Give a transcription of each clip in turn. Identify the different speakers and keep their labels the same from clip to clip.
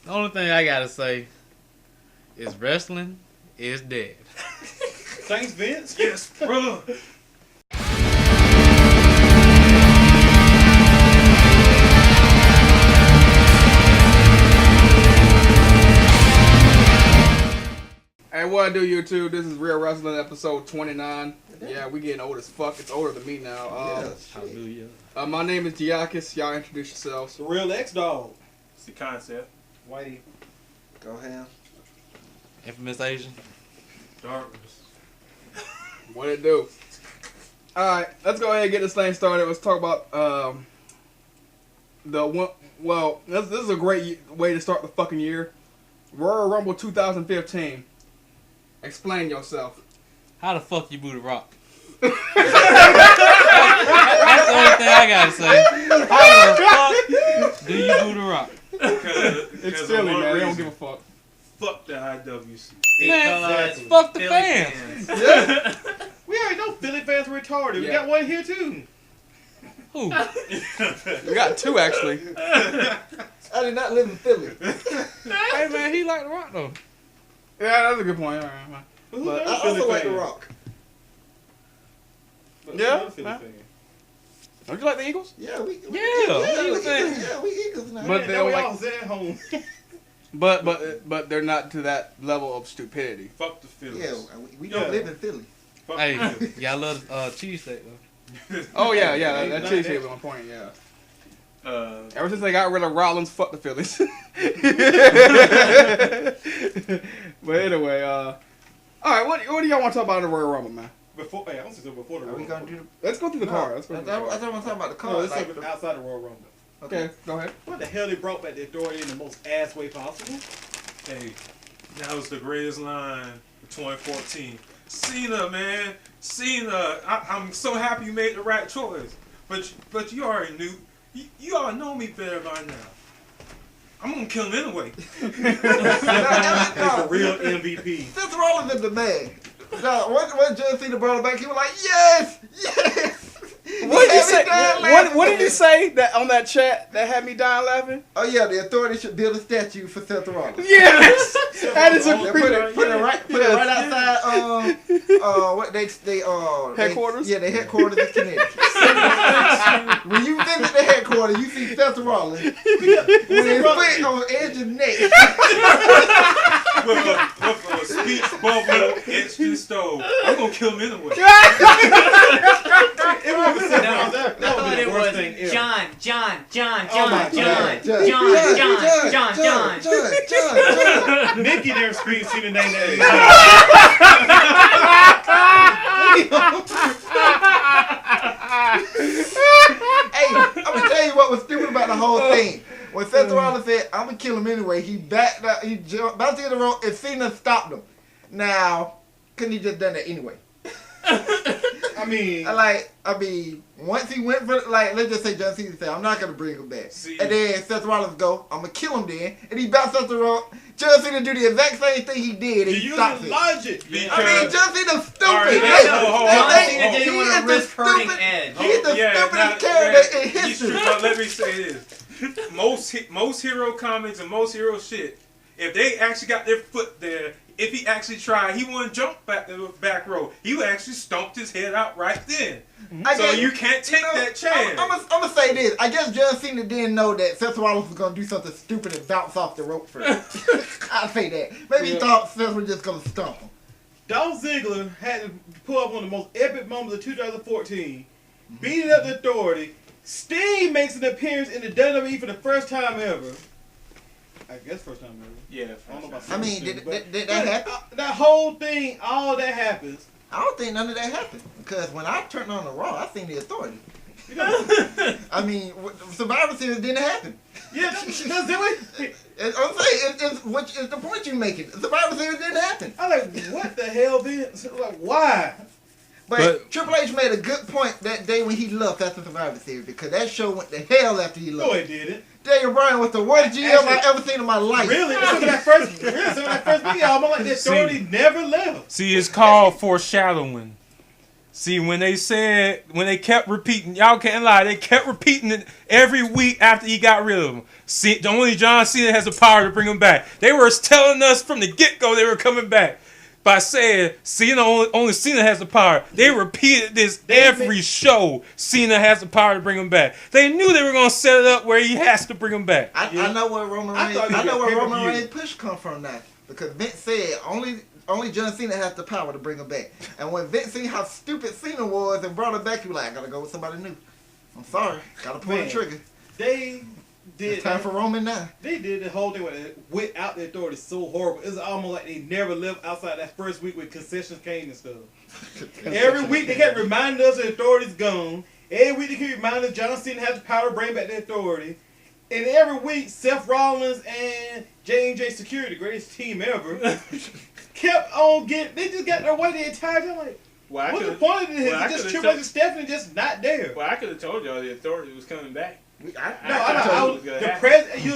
Speaker 1: The only thing I gotta say is wrestling is dead.
Speaker 2: Thanks, Vince.
Speaker 3: Yes, bro.
Speaker 4: Hey, what I do, YouTube? This is Real Wrestling episode 29. Yeah, we getting old as fuck. It's older than me now.
Speaker 1: Hallelujah.
Speaker 4: My name is Giakis. Y'all introduce yourselves.
Speaker 2: The real X-Dog.
Speaker 3: It's the concept.
Speaker 2: Whitey.
Speaker 5: Go ahead.
Speaker 1: Infamous Asian.
Speaker 3: Darkness.
Speaker 4: What it do? Alright, let's go ahead and get this thing started. Let's talk about the one. Well, this is a great way to start the fucking year. Royal Rumble 2015. Explain yourself.
Speaker 1: How the fuck you boo the Rock? That's the only thing I gotta say. How the fuck do you boo the Rock?
Speaker 4: It's silly, man. They don't give a fuck.
Speaker 3: Fuck the IWC.
Speaker 1: Man, fuck the fans.
Speaker 4: Yeah.
Speaker 2: We already know Philly fans are retarded. We
Speaker 4: Yeah.
Speaker 2: got one here, too.
Speaker 1: Who?
Speaker 4: We got two, actually.
Speaker 5: I did not live in Philly.
Speaker 1: Hey man, he like the Rock though.
Speaker 4: Yeah, that's a good point. All right, man.
Speaker 2: But who
Speaker 4: But
Speaker 2: knows
Speaker 5: I
Speaker 2: Philly
Speaker 5: also like The
Speaker 2: fans?
Speaker 5: Rock.
Speaker 2: But who
Speaker 4: Yeah,
Speaker 2: knows Philly
Speaker 4: man.
Speaker 2: fans?
Speaker 4: Don't you like the Eagles?
Speaker 5: Yeah, we
Speaker 1: Yeah,
Speaker 5: we
Speaker 1: Eagles
Speaker 5: Eagles now.
Speaker 4: But
Speaker 2: Man,
Speaker 4: they
Speaker 2: now we
Speaker 4: like-
Speaker 2: all sit at home.
Speaker 4: But they're not to that level of stupidity.
Speaker 3: Fuck the Phillies.
Speaker 5: Yeah, we don't
Speaker 2: Yeah.
Speaker 5: live in Philly.
Speaker 3: Fuck
Speaker 1: Hey,
Speaker 3: the Phillies.
Speaker 1: y'all love cheesesteak though.
Speaker 4: Oh yeah, that cheese was on point. Yeah. Ever since they got rid of Rollins, fuck the Phillies. But anyway, all right, what do y'all want to talk about in the Royal Rumble, man?
Speaker 2: Before the
Speaker 5: Are we
Speaker 2: Royal
Speaker 5: gonna
Speaker 2: Rumble.
Speaker 5: do
Speaker 4: Let's go through the
Speaker 5: the
Speaker 4: card. Let's go
Speaker 5: I
Speaker 4: through the
Speaker 5: thought
Speaker 4: card.
Speaker 5: I want to talk about the
Speaker 2: No,
Speaker 5: card.
Speaker 2: let's
Speaker 5: like,
Speaker 2: talk outside the Royal Rumble.
Speaker 4: Okay, go ahead.
Speaker 2: What the hell they brought back the Authority in the most ass way possible?
Speaker 3: Hey, that was the greatest line of 2014. Cena, man. Cena. I'm so happy you made the right choice. But you already knew. You all know me better by now. I'm gonna kill him anyway.
Speaker 2: He's the real MVP.
Speaker 5: Seth Rollins is the man. No, when John Cena brought it back, he was like, yes, yes.
Speaker 4: What did you say?
Speaker 5: Dying laughing.
Speaker 4: What did you say that on that chat that had me dying laughing?
Speaker 5: Oh yeah, the Authority should build a statue for Seth Rollins.
Speaker 4: Yes, that is a
Speaker 5: They put it right outside. What they
Speaker 4: Headquarters?
Speaker 5: Yeah, the headquarters in Connecticut. When you visit the headquarters, you see Seth Rollins with his foot on Edge's neck.
Speaker 3: with a speech bubble etched in stone. I'm gonna kill him anyway.
Speaker 2: It was
Speaker 6: John.
Speaker 2: Nikki never screamed Cena name that.
Speaker 5: Hey, I'm gonna tell you what was stupid about the whole thing. When Seth Rollins said, "I'm gonna kill him anyway," he backed up. He jumped back to the rope, and Cena stopped him. Now, couldn't he just done that anyway?
Speaker 2: I mean,
Speaker 5: Once he went for, let's just say John Cena said, "I'm not gonna bring him back,"
Speaker 3: See.
Speaker 5: and then Seth Rollins go, "I'm gonna kill him then," and he bounced up the rope. John Cena do the exact same thing he did, and
Speaker 2: you
Speaker 5: he
Speaker 2: use
Speaker 5: stops it.
Speaker 2: logic.
Speaker 5: John Cena's stupid.
Speaker 3: Alright,
Speaker 5: Hey,
Speaker 6: John
Speaker 5: hey,
Speaker 6: Cena didn't
Speaker 5: he
Speaker 6: want
Speaker 5: is
Speaker 6: to
Speaker 5: the
Speaker 6: risk hurting
Speaker 5: stupid-
Speaker 6: Edge.
Speaker 5: He's the stupidest character in history.
Speaker 3: But let me say this: most hero comics and most hero shit, if they actually got their foot there, if he actually tried, he wouldn't jump back to the back row. He would actually stomped his head out right then. So you can't take that chance.
Speaker 5: I'm gonna say this. I guess John Cena didn't know that Seth Rollins was gonna do something stupid and bounce off the rope first. I'll say that. Maybe he thought Seth was just gonna stomp him.
Speaker 2: Dolph Ziggler had to pull up one of the most epic moments of 2014, beating up the Authority. Sting makes an appearance in the WWE for the first time ever. I guess first time ever.
Speaker 3: Yeah,
Speaker 2: I don't know about
Speaker 5: I mean,
Speaker 2: Sting,
Speaker 5: did
Speaker 2: but-
Speaker 5: that happen?
Speaker 2: That whole thing, all that happens.
Speaker 5: I don't think none of that happened because when I turned on the Raw, I seen the Authority.
Speaker 2: You know,
Speaker 5: I mean, Survivor Series didn't happen.
Speaker 2: yeah, does it?
Speaker 5: I'm saying, which is the point you're making. Survivor Series didn't happen.
Speaker 2: I'm like, what the hell, Vince? Like, why?
Speaker 5: But Triple H made a good point that day when he left after Survivor Series because that show went to hell after he left.
Speaker 2: No, it didn't.
Speaker 5: Daniel Bryan was the worst GM I've ever seen in my life.
Speaker 2: Really? Some of that first video, I'm like, the Authority never left.
Speaker 3: See, it's called foreshadowing.
Speaker 1: See, when they kept repeating, y'all can't lie, they kept repeating it every week after he got rid of him. See, only John Cena has the power to bring him back. They were telling us from the get-go they were coming back by saying Cena only Cena has the power. They repeated this every show. Cena has the power to bring him back. They knew they were going to set it up where he has to bring him back.
Speaker 5: I know where Roman Reigns push come from now, because Vince said only John Cena has the power to bring him back. And when Vince seen how stupid Cena was and brought him back, he was like, I gotta go with somebody new. I'm sorry, gotta pull the trigger.
Speaker 2: They did
Speaker 5: it's time for Roman now.
Speaker 2: They did the whole thing without the authority so horrible. It's almost like they never lived outside that first week when concessions came and stuff. Every week they kept reminding us the authority's gone. Every week they kept reminding us John Cena has the power to bring back the authority. And every week Seth Rollins and J&J Security, the greatest team ever, kept on getting. They just got their way the entire time. Like, what's the point of this? It's just Triple H and Stephanie just not there.
Speaker 6: Well, I could have told y'all the authority was coming back.
Speaker 2: You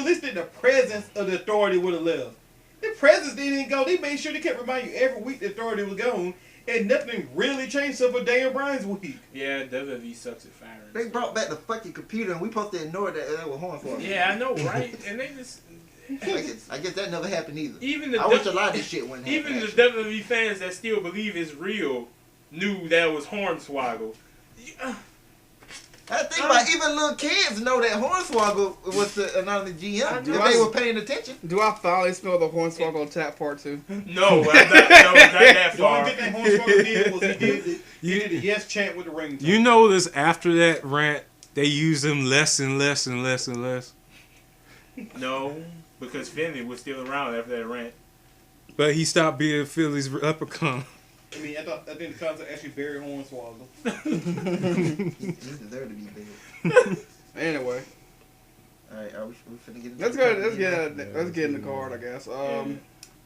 Speaker 2: listed the presence of the authority would have left. The presence didn't go. They made sure they kept reminding you every week the authority was gone, and nothing really changed except for Dan Bryan's week.
Speaker 6: Yeah, WWE sucks at firing.
Speaker 5: They brought back the fucking computer, and we supposed to ignore that they were Hornswoggle.
Speaker 6: Yeah, I know, right? And they just.
Speaker 5: I guess that never happened either.
Speaker 6: I
Speaker 5: wish a lot of this shit wouldn't happen.
Speaker 6: Even the WWE fans that still believe it's real knew that was Hornswoggle.
Speaker 5: I think about even little kids know that Hornswoggle was another GM if they were paying attention.
Speaker 4: Do I finally smell the Hornswoggle tap part 2?
Speaker 6: No, not that far.
Speaker 2: The only thing that Hornswoggle did was he did the yes chant with the ring.
Speaker 1: You notice after that rant, they use him less and less and less and less.
Speaker 6: No, because Finley was still around after that rant.
Speaker 1: But he stopped being Philly's leprechaun.
Speaker 2: I mean, I think the concept actually buried Hornswoggle.
Speaker 5: He deserved to be big.
Speaker 4: Anyway.
Speaker 5: Alright, are we finna get into
Speaker 4: Let's get in the card, I guess.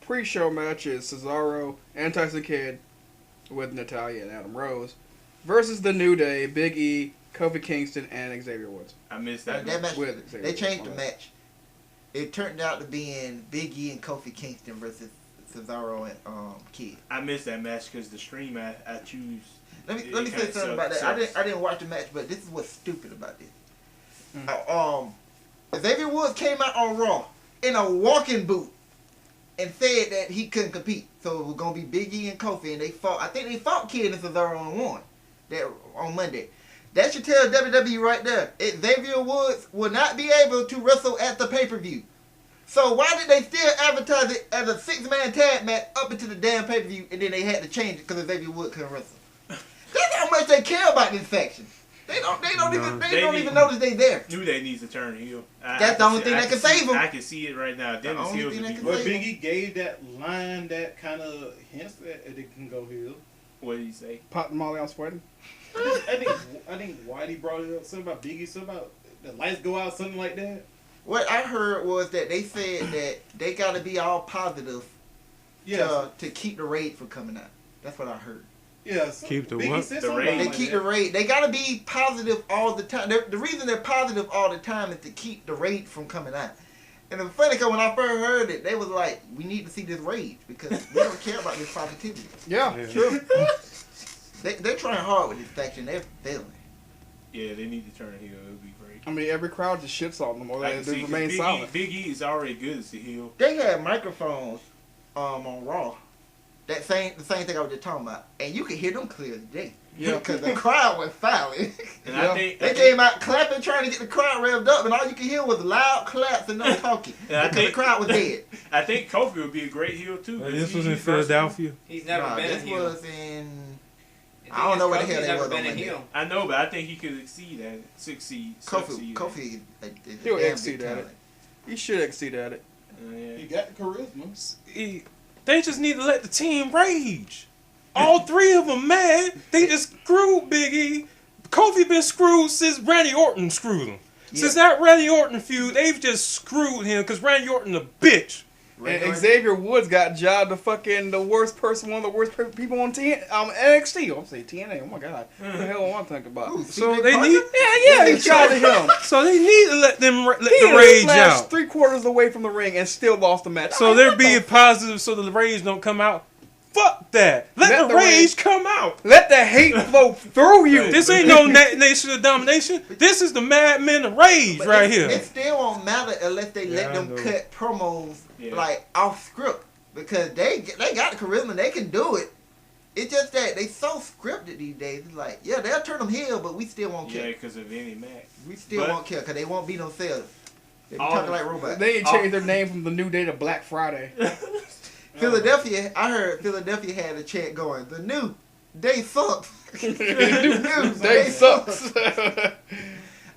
Speaker 4: Pre-show matches: Cesaro and Tyson Kidd with Natalya and Adam Rose versus The New Day, Big E, Kofi Kingston, and Xavier Woods.
Speaker 6: I missed that.
Speaker 5: Match. They changed the match. It turned out to being Big E and Kofi Kingston versus Cesaro and Kidd.
Speaker 6: I missed that match because the stream I choose.
Speaker 5: Let me say something about that. I didn't watch the match, but this is what's stupid about this. Xavier Woods came out on Raw in a walking boot and said that he couldn't compete, so it was gonna be Big E and Kofi, and they fought. I think they fought Kidd and Cesaro on Monday. That should tell WWE right there. Xavier Woods will not be able to wrestle at the pay-per-view. So why did they still advertise it as a 6-man tag match up into the damn pay-per-view, and then they had to change it because Xavier Woods couldn't wrestle? That's how much they care about this faction. They don't even notice they there.
Speaker 6: New Day needs to turn heel.
Speaker 5: That's the only thing that can save them.
Speaker 6: I can see it right now. Dennis Hills would be
Speaker 2: great. But Big E gave that line that kind of hints that they can go heel.
Speaker 6: What did he say?
Speaker 4: Pop Molly on sweating.
Speaker 2: I think Whitey brought it up. Something about Biggie. Something about the lights go out. Something like that.
Speaker 5: What I heard was that they said that they got to be all positive to keep the raid from coming out. That's what I heard.
Speaker 2: Yes.
Speaker 1: Keep the
Speaker 2: Biggie
Speaker 1: what?
Speaker 2: said
Speaker 6: The
Speaker 2: something
Speaker 6: raid.
Speaker 5: They
Speaker 2: like
Speaker 5: keep
Speaker 2: that.
Speaker 5: the raid. They got to be positive all the time. The reason they're positive all the time is to keep the raid from coming out. And it's funny because when I first heard it, they was like, we need to see this rage because we don't care about this positivity.
Speaker 4: Yeah, true.
Speaker 5: They're trying hard with this faction. They're failing.
Speaker 6: Yeah, they need to turn heel. It would be great.
Speaker 4: I mean, every crowd just shits on them, or
Speaker 6: I
Speaker 4: they
Speaker 6: can see, 'cause
Speaker 4: remain silent.
Speaker 6: Big E is already good as a heel.
Speaker 5: They had microphones on Raw. The same thing I was just talking about. And you could hear them clear as day. Yeah, because the crowd was silent.
Speaker 6: And I think
Speaker 5: They came out clapping, trying to get the crowd revved up, and all you could hear was loud claps and no talking.
Speaker 6: And
Speaker 5: because the crowd was dead.
Speaker 6: I think Kofi would be a great heel too.
Speaker 1: This was in Philadelphia.
Speaker 7: He's never been a
Speaker 5: This
Speaker 7: heel.
Speaker 5: was in... I don't know where the hell
Speaker 7: Kofi's
Speaker 5: they
Speaker 7: never
Speaker 5: was
Speaker 7: been
Speaker 5: on
Speaker 7: a
Speaker 5: Monday.
Speaker 7: heel.
Speaker 6: I know, but I think he could succeed.
Speaker 5: Kofi
Speaker 4: He'll
Speaker 5: damn
Speaker 4: exceed
Speaker 5: big
Speaker 4: at it.
Speaker 5: talent.
Speaker 4: He should exceed at it.
Speaker 6: Yeah.
Speaker 2: You got the charisma.
Speaker 1: They just need to let the team rage. All three of them mad. They just screwed Big E. Kofi been screwed since Randy Orton screwed him.
Speaker 5: Yeah.
Speaker 1: Since that Randy Orton feud, they've just screwed him because Randy Orton a bitch.
Speaker 4: And Xavier Woods got jobbed to fucking the worst person, one of the worst people on NXT. I'm saying TNA. Oh my god, what the hell am I thinking about?
Speaker 5: Ooh,
Speaker 1: So
Speaker 5: CJ
Speaker 1: they
Speaker 5: Parker?
Speaker 1: need,
Speaker 4: He jobbed to him.
Speaker 1: So they need to let them let
Speaker 4: He
Speaker 1: the rage
Speaker 4: slashed
Speaker 1: out.
Speaker 4: 3/4 away from the ring and still lost the match.
Speaker 1: So they're being positive, so the rage don't come out. Fuck that. Let the rage come out.
Speaker 4: Let the hate flow through you.
Speaker 1: This ain't no Nation of Domination. This is the Mad Men of Rage
Speaker 5: But
Speaker 1: right here.
Speaker 5: It still won't matter unless they let them cut promos like off script, because they got the charisma, they can do it. It's just that they so scripted these days. It's like, yeah, they'll turn them heel, but we still won't care.
Speaker 6: Yeah, because of any match.
Speaker 5: We still won't care because they won't be no sellers. They be talking like robots.
Speaker 4: They ain't changed their name from the New Day to Black Friday.
Speaker 5: Philadelphia, I heard Philadelphia had a chant going, the new day sucks. New
Speaker 4: Day sucks.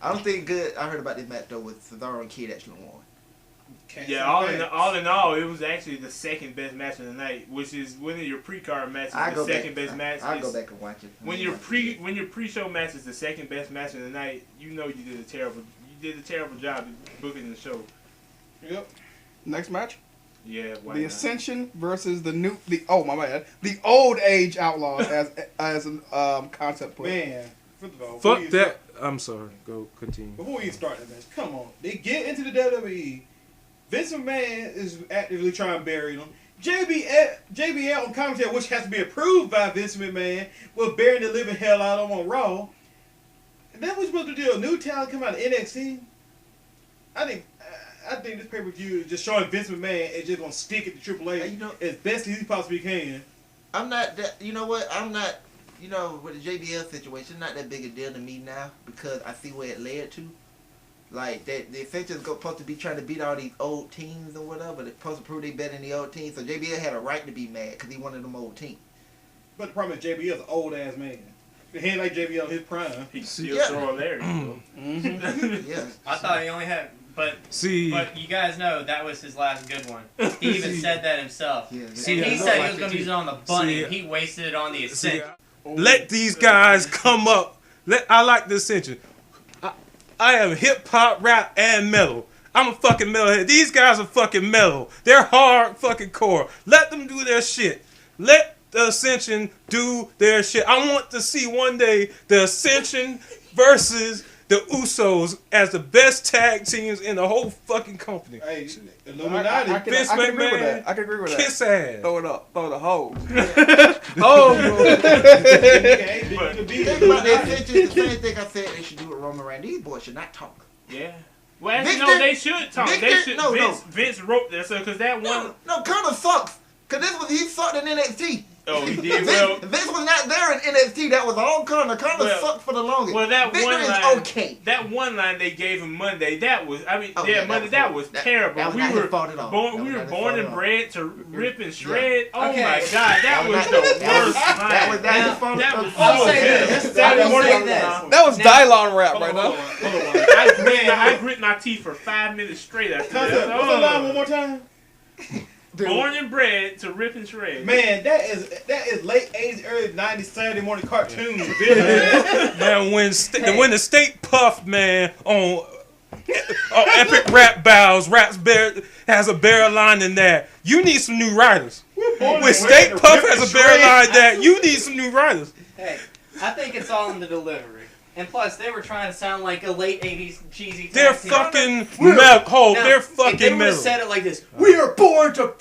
Speaker 5: I don't think good. I heard about this match though with Cesaro and Kidd actually won.
Speaker 6: Yeah, all in all, it was actually the second best match of the night, which is one of your pre-card matches. The second best match.
Speaker 5: I'll go back and watch it.
Speaker 6: When your pre-show match is the second best match of the night, you know you did a terrible job booking the show.
Speaker 2: Yep.
Speaker 4: Next match.
Speaker 6: Yeah.
Speaker 4: The Ascension versus the old Age Outlaws as a concept play.
Speaker 2: Man, first of all,
Speaker 1: Fuck that. I'm sorry. Go continue.
Speaker 2: Before we even start the match, come on. They get into the WWE. Vince McMahon is actively trying to bury them. JBL on commentary, which has to be approved by Vince McMahon, was burying the living hell out of them on Raw. And then we're supposed to do a new talent come out of NXT. I think this pay-per-view is just showing Vince McMahon is just gonna stick it to Triple H as best as he possibly can.
Speaker 5: I'm not that. You know what? I'm not. You know, with the JBL situation, it's not that big a deal to me now because I see where it led to. Like that, the Ascension's supposed to be trying to beat all these old teams or whatever. They're supposed to prove they better than the old teams. So JBL had a right to be mad because he wanted them old teams.
Speaker 2: But the problem is JBL's an old ass man. He ain't like JBL in his prime.
Speaker 6: He still throwing there.
Speaker 5: Yeah.
Speaker 7: I thought he only had. But you guys know that was his last good one. He even said that himself.
Speaker 5: Yeah,
Speaker 7: and he said he was going to use it on the Bunny. He wasted it on the Ascension.
Speaker 1: Let these guys come up. I like the Ascension. I am hip hop, rap, and metal. I'm a fucking metalhead. These guys are fucking metal. They're hard fucking core. Let them do their shit. Let the Ascension do their shit. I want to see one day the Ascension versus the Usos as the best tag teams in the whole fucking company.
Speaker 2: Hey, Illuminati.
Speaker 4: I can agree with that. I can agree with that.
Speaker 1: Kiss ass.
Speaker 4: Throw it up. Throw the hole.
Speaker 5: Think about the Ascension. The same thing I said they should do with Roman Reigns. These boys should not talk.
Speaker 6: Yeah. Well, actually,
Speaker 5: Victor,
Speaker 6: no, they should talk.
Speaker 5: Victor,
Speaker 6: They should.
Speaker 5: no,
Speaker 6: Vince wrote that, because that one.
Speaker 5: No, Colonel sucks. Because he sucked in NXT.
Speaker 6: Oh, he did well.
Speaker 5: Vince was not there in NXT. That was all Colonel. Colonel sucked for the longest.
Speaker 6: Well, that
Speaker 5: Victor
Speaker 6: one
Speaker 5: is
Speaker 6: line,
Speaker 5: okay.
Speaker 6: That one line they gave him Monday, that was, Monday, that was terrible.
Speaker 5: That was
Speaker 6: we
Speaker 5: not
Speaker 6: were
Speaker 5: his fault at all.
Speaker 6: we were born and bred to rip and shred.
Speaker 5: Yeah.
Speaker 6: Oh
Speaker 7: Okay.
Speaker 6: my God, that was the worst line.
Speaker 5: That was not his fault.
Speaker 6: That was
Speaker 7: I'll
Speaker 6: so
Speaker 7: say
Speaker 6: good.
Speaker 7: this.
Speaker 6: Saturday
Speaker 7: I will
Speaker 6: morning.
Speaker 7: say this.
Speaker 4: That was Dylon rap right now.
Speaker 6: I grit my teeth for 5 minutes straight after
Speaker 2: What's
Speaker 6: that.
Speaker 2: the line one more time?
Speaker 6: Born and bred to rip and shred.
Speaker 2: Man, that is late 80s, early 90s Saturday morning cartoons.
Speaker 1: Man, when the state puff, man, on Epic Rap Battles, has a better line than that. You need some new writers. When State Puff has a better line than that, you need some new writers.
Speaker 7: Hey, I think it's all in the delivery. And plus, they were trying to sound like a late 80s cheesy tag
Speaker 1: They're
Speaker 7: team.
Speaker 1: fucking metal.
Speaker 7: Now,
Speaker 1: They're
Speaker 7: if they
Speaker 1: fucking
Speaker 7: would have
Speaker 1: metal.
Speaker 7: said it like this, we are born to...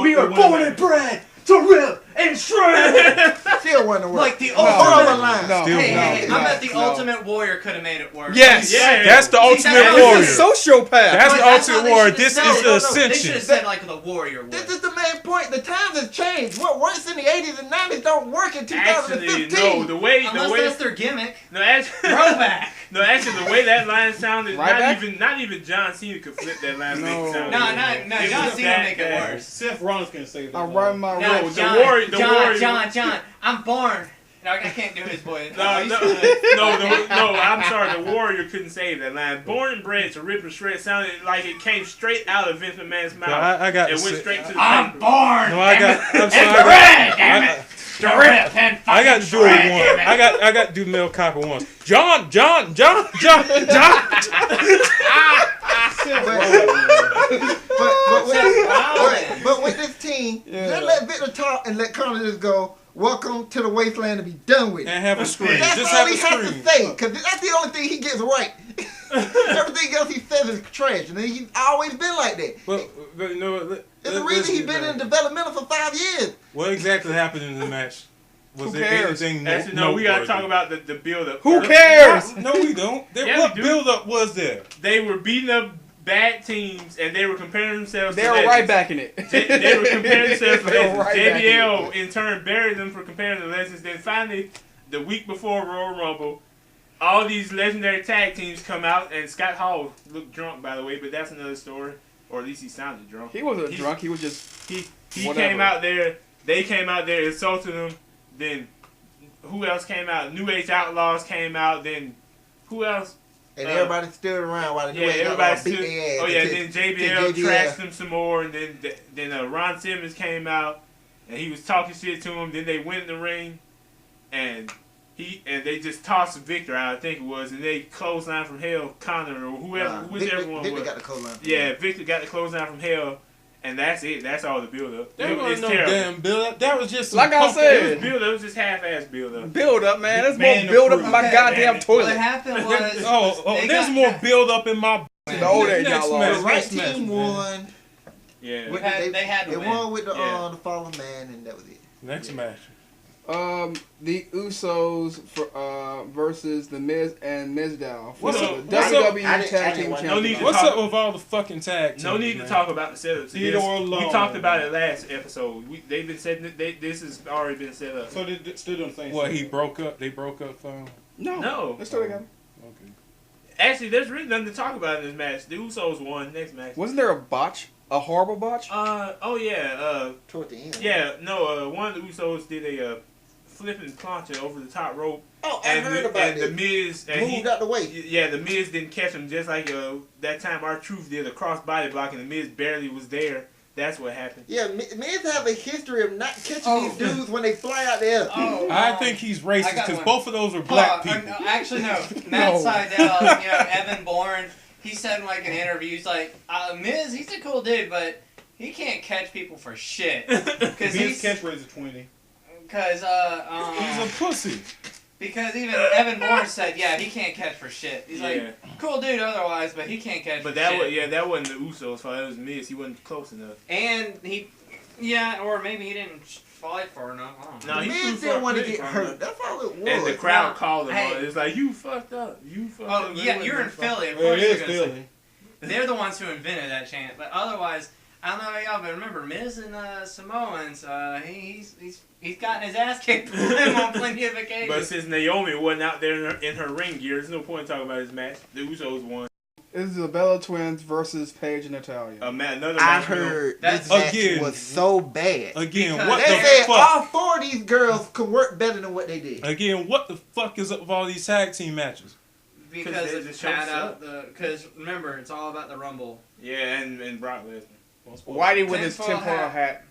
Speaker 7: we are born and bred to rip and shred.
Speaker 5: Still wasn't work.
Speaker 7: Like the
Speaker 5: Hold on the
Speaker 7: ultimate...
Speaker 5: line.
Speaker 7: Hey, I bet the Ultimate Warrior could have made it work.
Speaker 4: Yes.
Speaker 6: Yeah.
Speaker 1: That's the
Speaker 7: See,
Speaker 1: Ultimate
Speaker 7: that-
Speaker 1: Warrior.
Speaker 4: He's a sociopoth.
Speaker 1: That's the
Speaker 7: But how
Speaker 1: Ultimate
Speaker 7: they
Speaker 1: Warrior.
Speaker 7: should've
Speaker 1: This
Speaker 7: said-
Speaker 1: is the
Speaker 7: They should
Speaker 1: Ascension.
Speaker 7: have said like the Warrior would.
Speaker 5: This is the main point. The times have changed. What works in the 80s and 90s don't work in 2015.
Speaker 6: Actually, no, the way
Speaker 7: Unless that's their gimmick.
Speaker 6: no, actually,
Speaker 7: Throwback.
Speaker 6: no, actually, the way that line sounded,
Speaker 4: Right
Speaker 6: not even John Cena could flip that line.
Speaker 4: No.
Speaker 6: Make it sound
Speaker 7: No,
Speaker 6: good.
Speaker 7: no,
Speaker 6: It
Speaker 7: John
Speaker 6: was
Speaker 7: Cena
Speaker 6: that
Speaker 7: make it
Speaker 6: bad.
Speaker 7: worse.
Speaker 2: Seth Rollins can say that.
Speaker 4: I run my
Speaker 7: No,
Speaker 4: road.
Speaker 7: John,
Speaker 6: Warrior-
Speaker 7: John, I'm born. No, I can't do his voice.
Speaker 6: No, I'm sorry. The Warrior couldn't save that line. Born and bred to rip and shred sounded like it came straight out of Vince McMahon's mouth.
Speaker 1: I got
Speaker 6: it
Speaker 1: to
Speaker 6: went
Speaker 1: say-
Speaker 6: straight to the
Speaker 7: I'm
Speaker 6: paper.
Speaker 7: born.
Speaker 1: No, I got. I'm sorry.
Speaker 7: Damn it. To rip and
Speaker 1: I got to do
Speaker 7: shred,
Speaker 1: it
Speaker 7: damn
Speaker 1: once. I got to do Mel Copper once. John.
Speaker 5: But with this team, just let Victor talk and let Connor just go, welcome to the wasteland, to be done with it.
Speaker 1: And have a screen.
Speaker 5: That's
Speaker 1: Just
Speaker 5: all
Speaker 1: have a
Speaker 5: he has to
Speaker 1: screen.
Speaker 5: say, because that's the only thing he gets right. Everything else he says is trash, and he's always been like that.
Speaker 3: But you know what?
Speaker 5: It's the reason he's been in developmental for 5 years.
Speaker 3: What exactly happened in the match? Was
Speaker 4: Who
Speaker 3: there
Speaker 4: cares?
Speaker 3: anything
Speaker 6: Actually, no, we gotta
Speaker 3: noteworthy?
Speaker 6: talk about the build-up.
Speaker 4: Who cares?
Speaker 3: No, we don't.
Speaker 6: Yeah,
Speaker 3: What
Speaker 6: we do.
Speaker 3: build-up was there?
Speaker 6: They were beating up bad teams, and they were comparing themselves
Speaker 4: They
Speaker 6: to
Speaker 4: were
Speaker 6: legends.
Speaker 4: right back in it.
Speaker 6: They were comparing themselves to
Speaker 4: They were
Speaker 6: legends.
Speaker 4: right back in
Speaker 6: JBL,
Speaker 4: it.
Speaker 6: in turn, buried them for comparing to legends. Then finally, the week before Royal Rumble, all these legendary tag teams come out, and Scott Hall looked drunk, by the way, but that's another story. Or at least he sounded drunk.
Speaker 4: He wasn't drunk. He was just.
Speaker 6: He
Speaker 4: Whatever.
Speaker 6: came out there. They came out there, insulted him. Then who else came out? New Age Outlaws came out. Then who else?
Speaker 5: And everybody stood around while the
Speaker 6: Yeah, everybody
Speaker 5: beat
Speaker 6: stood.
Speaker 5: their ass.
Speaker 6: Oh yeah,
Speaker 5: until-
Speaker 6: then JBL
Speaker 5: until JBL.
Speaker 6: trashed him some more, and then Ron Simmons came out, and he was talking shit to him. Then they went in the ring, and they just tossed Victor out, I think it was, and they clothesline from hell, Connor or whoever, whichever one
Speaker 5: Victor
Speaker 6: was.
Speaker 5: got the clothesline.
Speaker 6: Yeah, Victor got the clothesline from hell, and that's it. That's all the build up.
Speaker 3: There
Speaker 6: It's
Speaker 3: wasn't no
Speaker 6: terrible.
Speaker 3: damn build-up. That was just some
Speaker 4: Like I
Speaker 3: punk-
Speaker 4: said.
Speaker 6: It was build up. It was just half-ass build up.
Speaker 4: Build up, man. There's
Speaker 2: Man
Speaker 4: more build up
Speaker 2: approved.
Speaker 4: in my
Speaker 8: Okay.
Speaker 4: goddamn
Speaker 8: What
Speaker 4: toilet.
Speaker 8: happened was
Speaker 3: Oh,
Speaker 8: they
Speaker 3: there's
Speaker 8: got-
Speaker 3: more build-up in my.
Speaker 4: The old Age
Speaker 3: Next
Speaker 4: Outlaws.
Speaker 3: match,
Speaker 5: The right
Speaker 3: next match,
Speaker 5: team
Speaker 3: man.
Speaker 5: won.
Speaker 6: Yeah.
Speaker 5: With
Speaker 8: They had to
Speaker 5: They
Speaker 8: win.
Speaker 5: won with the
Speaker 6: Yeah.
Speaker 5: the fallen man, and that was it.
Speaker 3: Next match.
Speaker 4: The Usos versus the Miz and Mizdow for
Speaker 3: What's
Speaker 4: the
Speaker 3: up- what's
Speaker 4: WWE
Speaker 5: up- I
Speaker 4: Tag
Speaker 5: didn't
Speaker 4: Team
Speaker 5: watch-
Speaker 6: No need to
Speaker 4: Championship.
Speaker 3: What's
Speaker 6: talk-
Speaker 3: up with all the fucking tag teams?
Speaker 6: No need to
Speaker 3: man?
Speaker 6: talk about the setup. to
Speaker 2: Theodore
Speaker 6: this. We
Speaker 2: Long.
Speaker 6: talked about it last episode. They've been setting it. This has already been set up.
Speaker 2: So they still doing the same
Speaker 3: What,
Speaker 2: shit.
Speaker 3: he broke up? They broke up for him?
Speaker 6: No.
Speaker 4: Let's start again.
Speaker 3: Okay.
Speaker 6: Actually, there's really nothing to talk about in this match. The Usos won. Next match.
Speaker 4: Wasn't there a botch? A horrible botch?
Speaker 6: Oh yeah.
Speaker 5: Toward the end.
Speaker 6: Yeah. No. One of the Usos did a flipping plancha over the top rope,
Speaker 5: Oh, I heard about
Speaker 6: and the
Speaker 5: it.
Speaker 6: Miz and
Speaker 5: Moved out the way.
Speaker 6: Yeah, the Miz didn't catch him, just like that time R-Truth did a cross body block and the Miz barely was there. That's what happened.
Speaker 5: Yeah, Miz have a history of not catching
Speaker 8: Oh.
Speaker 5: these dudes when they fly out there.
Speaker 8: Oh,
Speaker 3: I think he's racist
Speaker 8: I got
Speaker 3: because
Speaker 8: one.
Speaker 3: both of those are black
Speaker 8: no,
Speaker 3: people.
Speaker 8: actually, no. Matt Seidel, Evan Bourne, he said in like an interview, he's like, Miz, he's a cool dude, but he can't catch people for shit. Because
Speaker 2: His catchphrase is 20.
Speaker 3: He's a pussy.
Speaker 8: because even Evan Bourne said, yeah, he can't catch for shit. He's
Speaker 6: Yeah.
Speaker 8: like, cool dude otherwise, but he can't catch
Speaker 6: But
Speaker 8: for
Speaker 6: that
Speaker 8: shit.
Speaker 6: that wasn't the Usos' fault. That was Miz. He wasn't close enough.
Speaker 8: And or maybe he didn't fight far enough. I don't know.
Speaker 6: No, he
Speaker 5: Miz
Speaker 6: flew
Speaker 5: didn't
Speaker 6: far-
Speaker 5: want to
Speaker 6: pretty
Speaker 5: get
Speaker 6: far
Speaker 5: hurt.
Speaker 6: enough.
Speaker 5: That's all it was.
Speaker 6: And the crowd
Speaker 8: No,
Speaker 6: called him
Speaker 8: hey.
Speaker 6: on it. It's like, you fucked up. You fucked
Speaker 8: Oh,
Speaker 6: up.
Speaker 8: yeah,
Speaker 6: It
Speaker 8: you're in
Speaker 6: wasn't your fault.
Speaker 8: Philly. Of
Speaker 2: Well,
Speaker 8: course
Speaker 2: it
Speaker 8: you're
Speaker 2: is
Speaker 8: going to say.
Speaker 2: Philly.
Speaker 8: They're the ones who invented that chant. But otherwise, I don't know about y'all, but remember, Miz and Samoans, he's gotten his ass kicked by him on plenty of
Speaker 6: But
Speaker 8: occasions.
Speaker 6: since Naomi wasn't out there in her ring gear, there's no point in talking about his match. The Usos won.
Speaker 4: This is the Bella Twins versus Paige and Natalya.
Speaker 6: Another
Speaker 5: I
Speaker 6: match.
Speaker 5: heard
Speaker 8: That's-
Speaker 5: this match
Speaker 3: Again.
Speaker 5: was so bad.
Speaker 3: Again,
Speaker 8: Because
Speaker 3: what
Speaker 5: They
Speaker 3: the
Speaker 5: said
Speaker 3: fuck?
Speaker 5: all 4 of these girls could work better than what they did.
Speaker 3: Again, what the fuck is up with all these tag team matches?
Speaker 8: Because
Speaker 6: they
Speaker 8: it's
Speaker 6: just
Speaker 8: pad
Speaker 6: show
Speaker 8: out because remember, it's all about the Rumble.
Speaker 6: Yeah, and Brock Lesnar.
Speaker 4: Whitey with his
Speaker 8: Tinfoil
Speaker 4: tinfoil hat.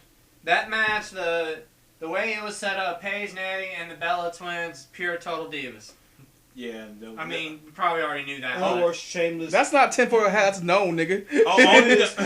Speaker 8: That match, the way it was set up, Paige, Natty, and the Bella Twins, pure total divas.
Speaker 6: Yeah.
Speaker 8: I mean, you probably already knew that.
Speaker 2: Or Shameless.
Speaker 4: That's not tinfoil hats, no, nigga.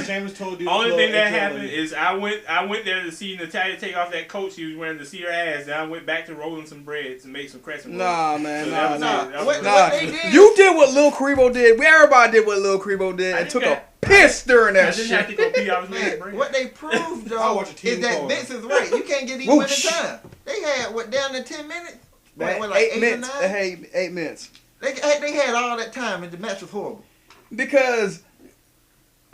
Speaker 2: Shameless told you.
Speaker 6: Only thing that happened is I went there to see Natalya take off that coat she was wearing to see her ass, and I went back to rolling some bread to make some crescent rolls.
Speaker 4: Nah, man,
Speaker 6: So
Speaker 4: nah,
Speaker 6: that was
Speaker 4: nah.
Speaker 6: it. That was
Speaker 5: What,
Speaker 6: it.
Speaker 4: Nah,
Speaker 5: what they did?
Speaker 4: you did what Lil Creebo did. Everybody did what Lil Creebo did
Speaker 6: I
Speaker 4: and took
Speaker 6: didn't
Speaker 4: a piss during
Speaker 6: I
Speaker 4: that
Speaker 6: didn't have to
Speaker 4: shit.
Speaker 6: go pee. I was making
Speaker 5: Man,
Speaker 6: bread.
Speaker 5: what they proved
Speaker 2: I
Speaker 5: though
Speaker 2: watch a
Speaker 5: is
Speaker 2: team
Speaker 5: that
Speaker 2: call.
Speaker 5: Vince is right. You can't get these
Speaker 4: Whoosh.
Speaker 5: winning time. They had what down to 10 minutes.
Speaker 4: That
Speaker 5: What, like
Speaker 4: 8
Speaker 5: 8 or
Speaker 4: minutes.
Speaker 5: 9?
Speaker 4: Hey, 8 minutes.
Speaker 5: They had all that time and the match was horrible.
Speaker 4: Because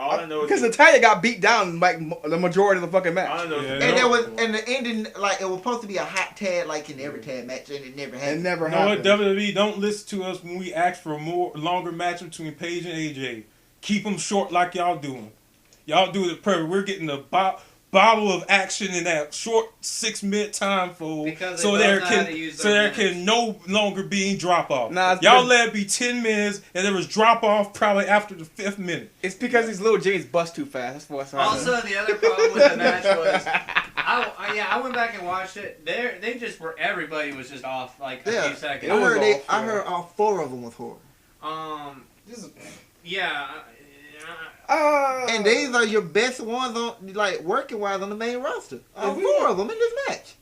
Speaker 6: All I know is
Speaker 4: because Natalya got beat down like the majority of the fucking
Speaker 6: all
Speaker 4: match.
Speaker 6: I know is
Speaker 3: Yeah.
Speaker 5: And there was and the ending like it was supposed to be a hot tag like in every tag match and it never
Speaker 4: It
Speaker 5: happened.
Speaker 4: never
Speaker 3: You know what,
Speaker 4: happened.
Speaker 3: WWE, don't listen to us when we ask for a longer match between Paige and AJ. Keep them short like y'all doing. Y'all do it perfect. We're getting a bottle of action in that short 6-minute time for
Speaker 8: Because they
Speaker 3: so
Speaker 8: both
Speaker 3: there
Speaker 8: know how
Speaker 3: can
Speaker 8: to use
Speaker 3: so
Speaker 8: their
Speaker 3: there
Speaker 8: minutes.
Speaker 3: can no longer be drop off.
Speaker 4: Nah, it's
Speaker 3: Y'all
Speaker 4: because-
Speaker 3: let it be 10 minutes and there was drop off probably after the 5th minute.
Speaker 4: It's because these little Jimmys bust too fast. That's what's happening.
Speaker 8: Also, the other problem with the match was, I went back and watched it. They just were everybody was just off like a
Speaker 5: Yeah.
Speaker 8: few seconds.
Speaker 4: It was all
Speaker 5: I
Speaker 4: four.
Speaker 5: heard all 4 of them was horrible.
Speaker 8: Yeah.
Speaker 5: And these are your best ones on like working wise on the main roster. All
Speaker 2: we
Speaker 5: 4
Speaker 2: were-
Speaker 5: of them in this match.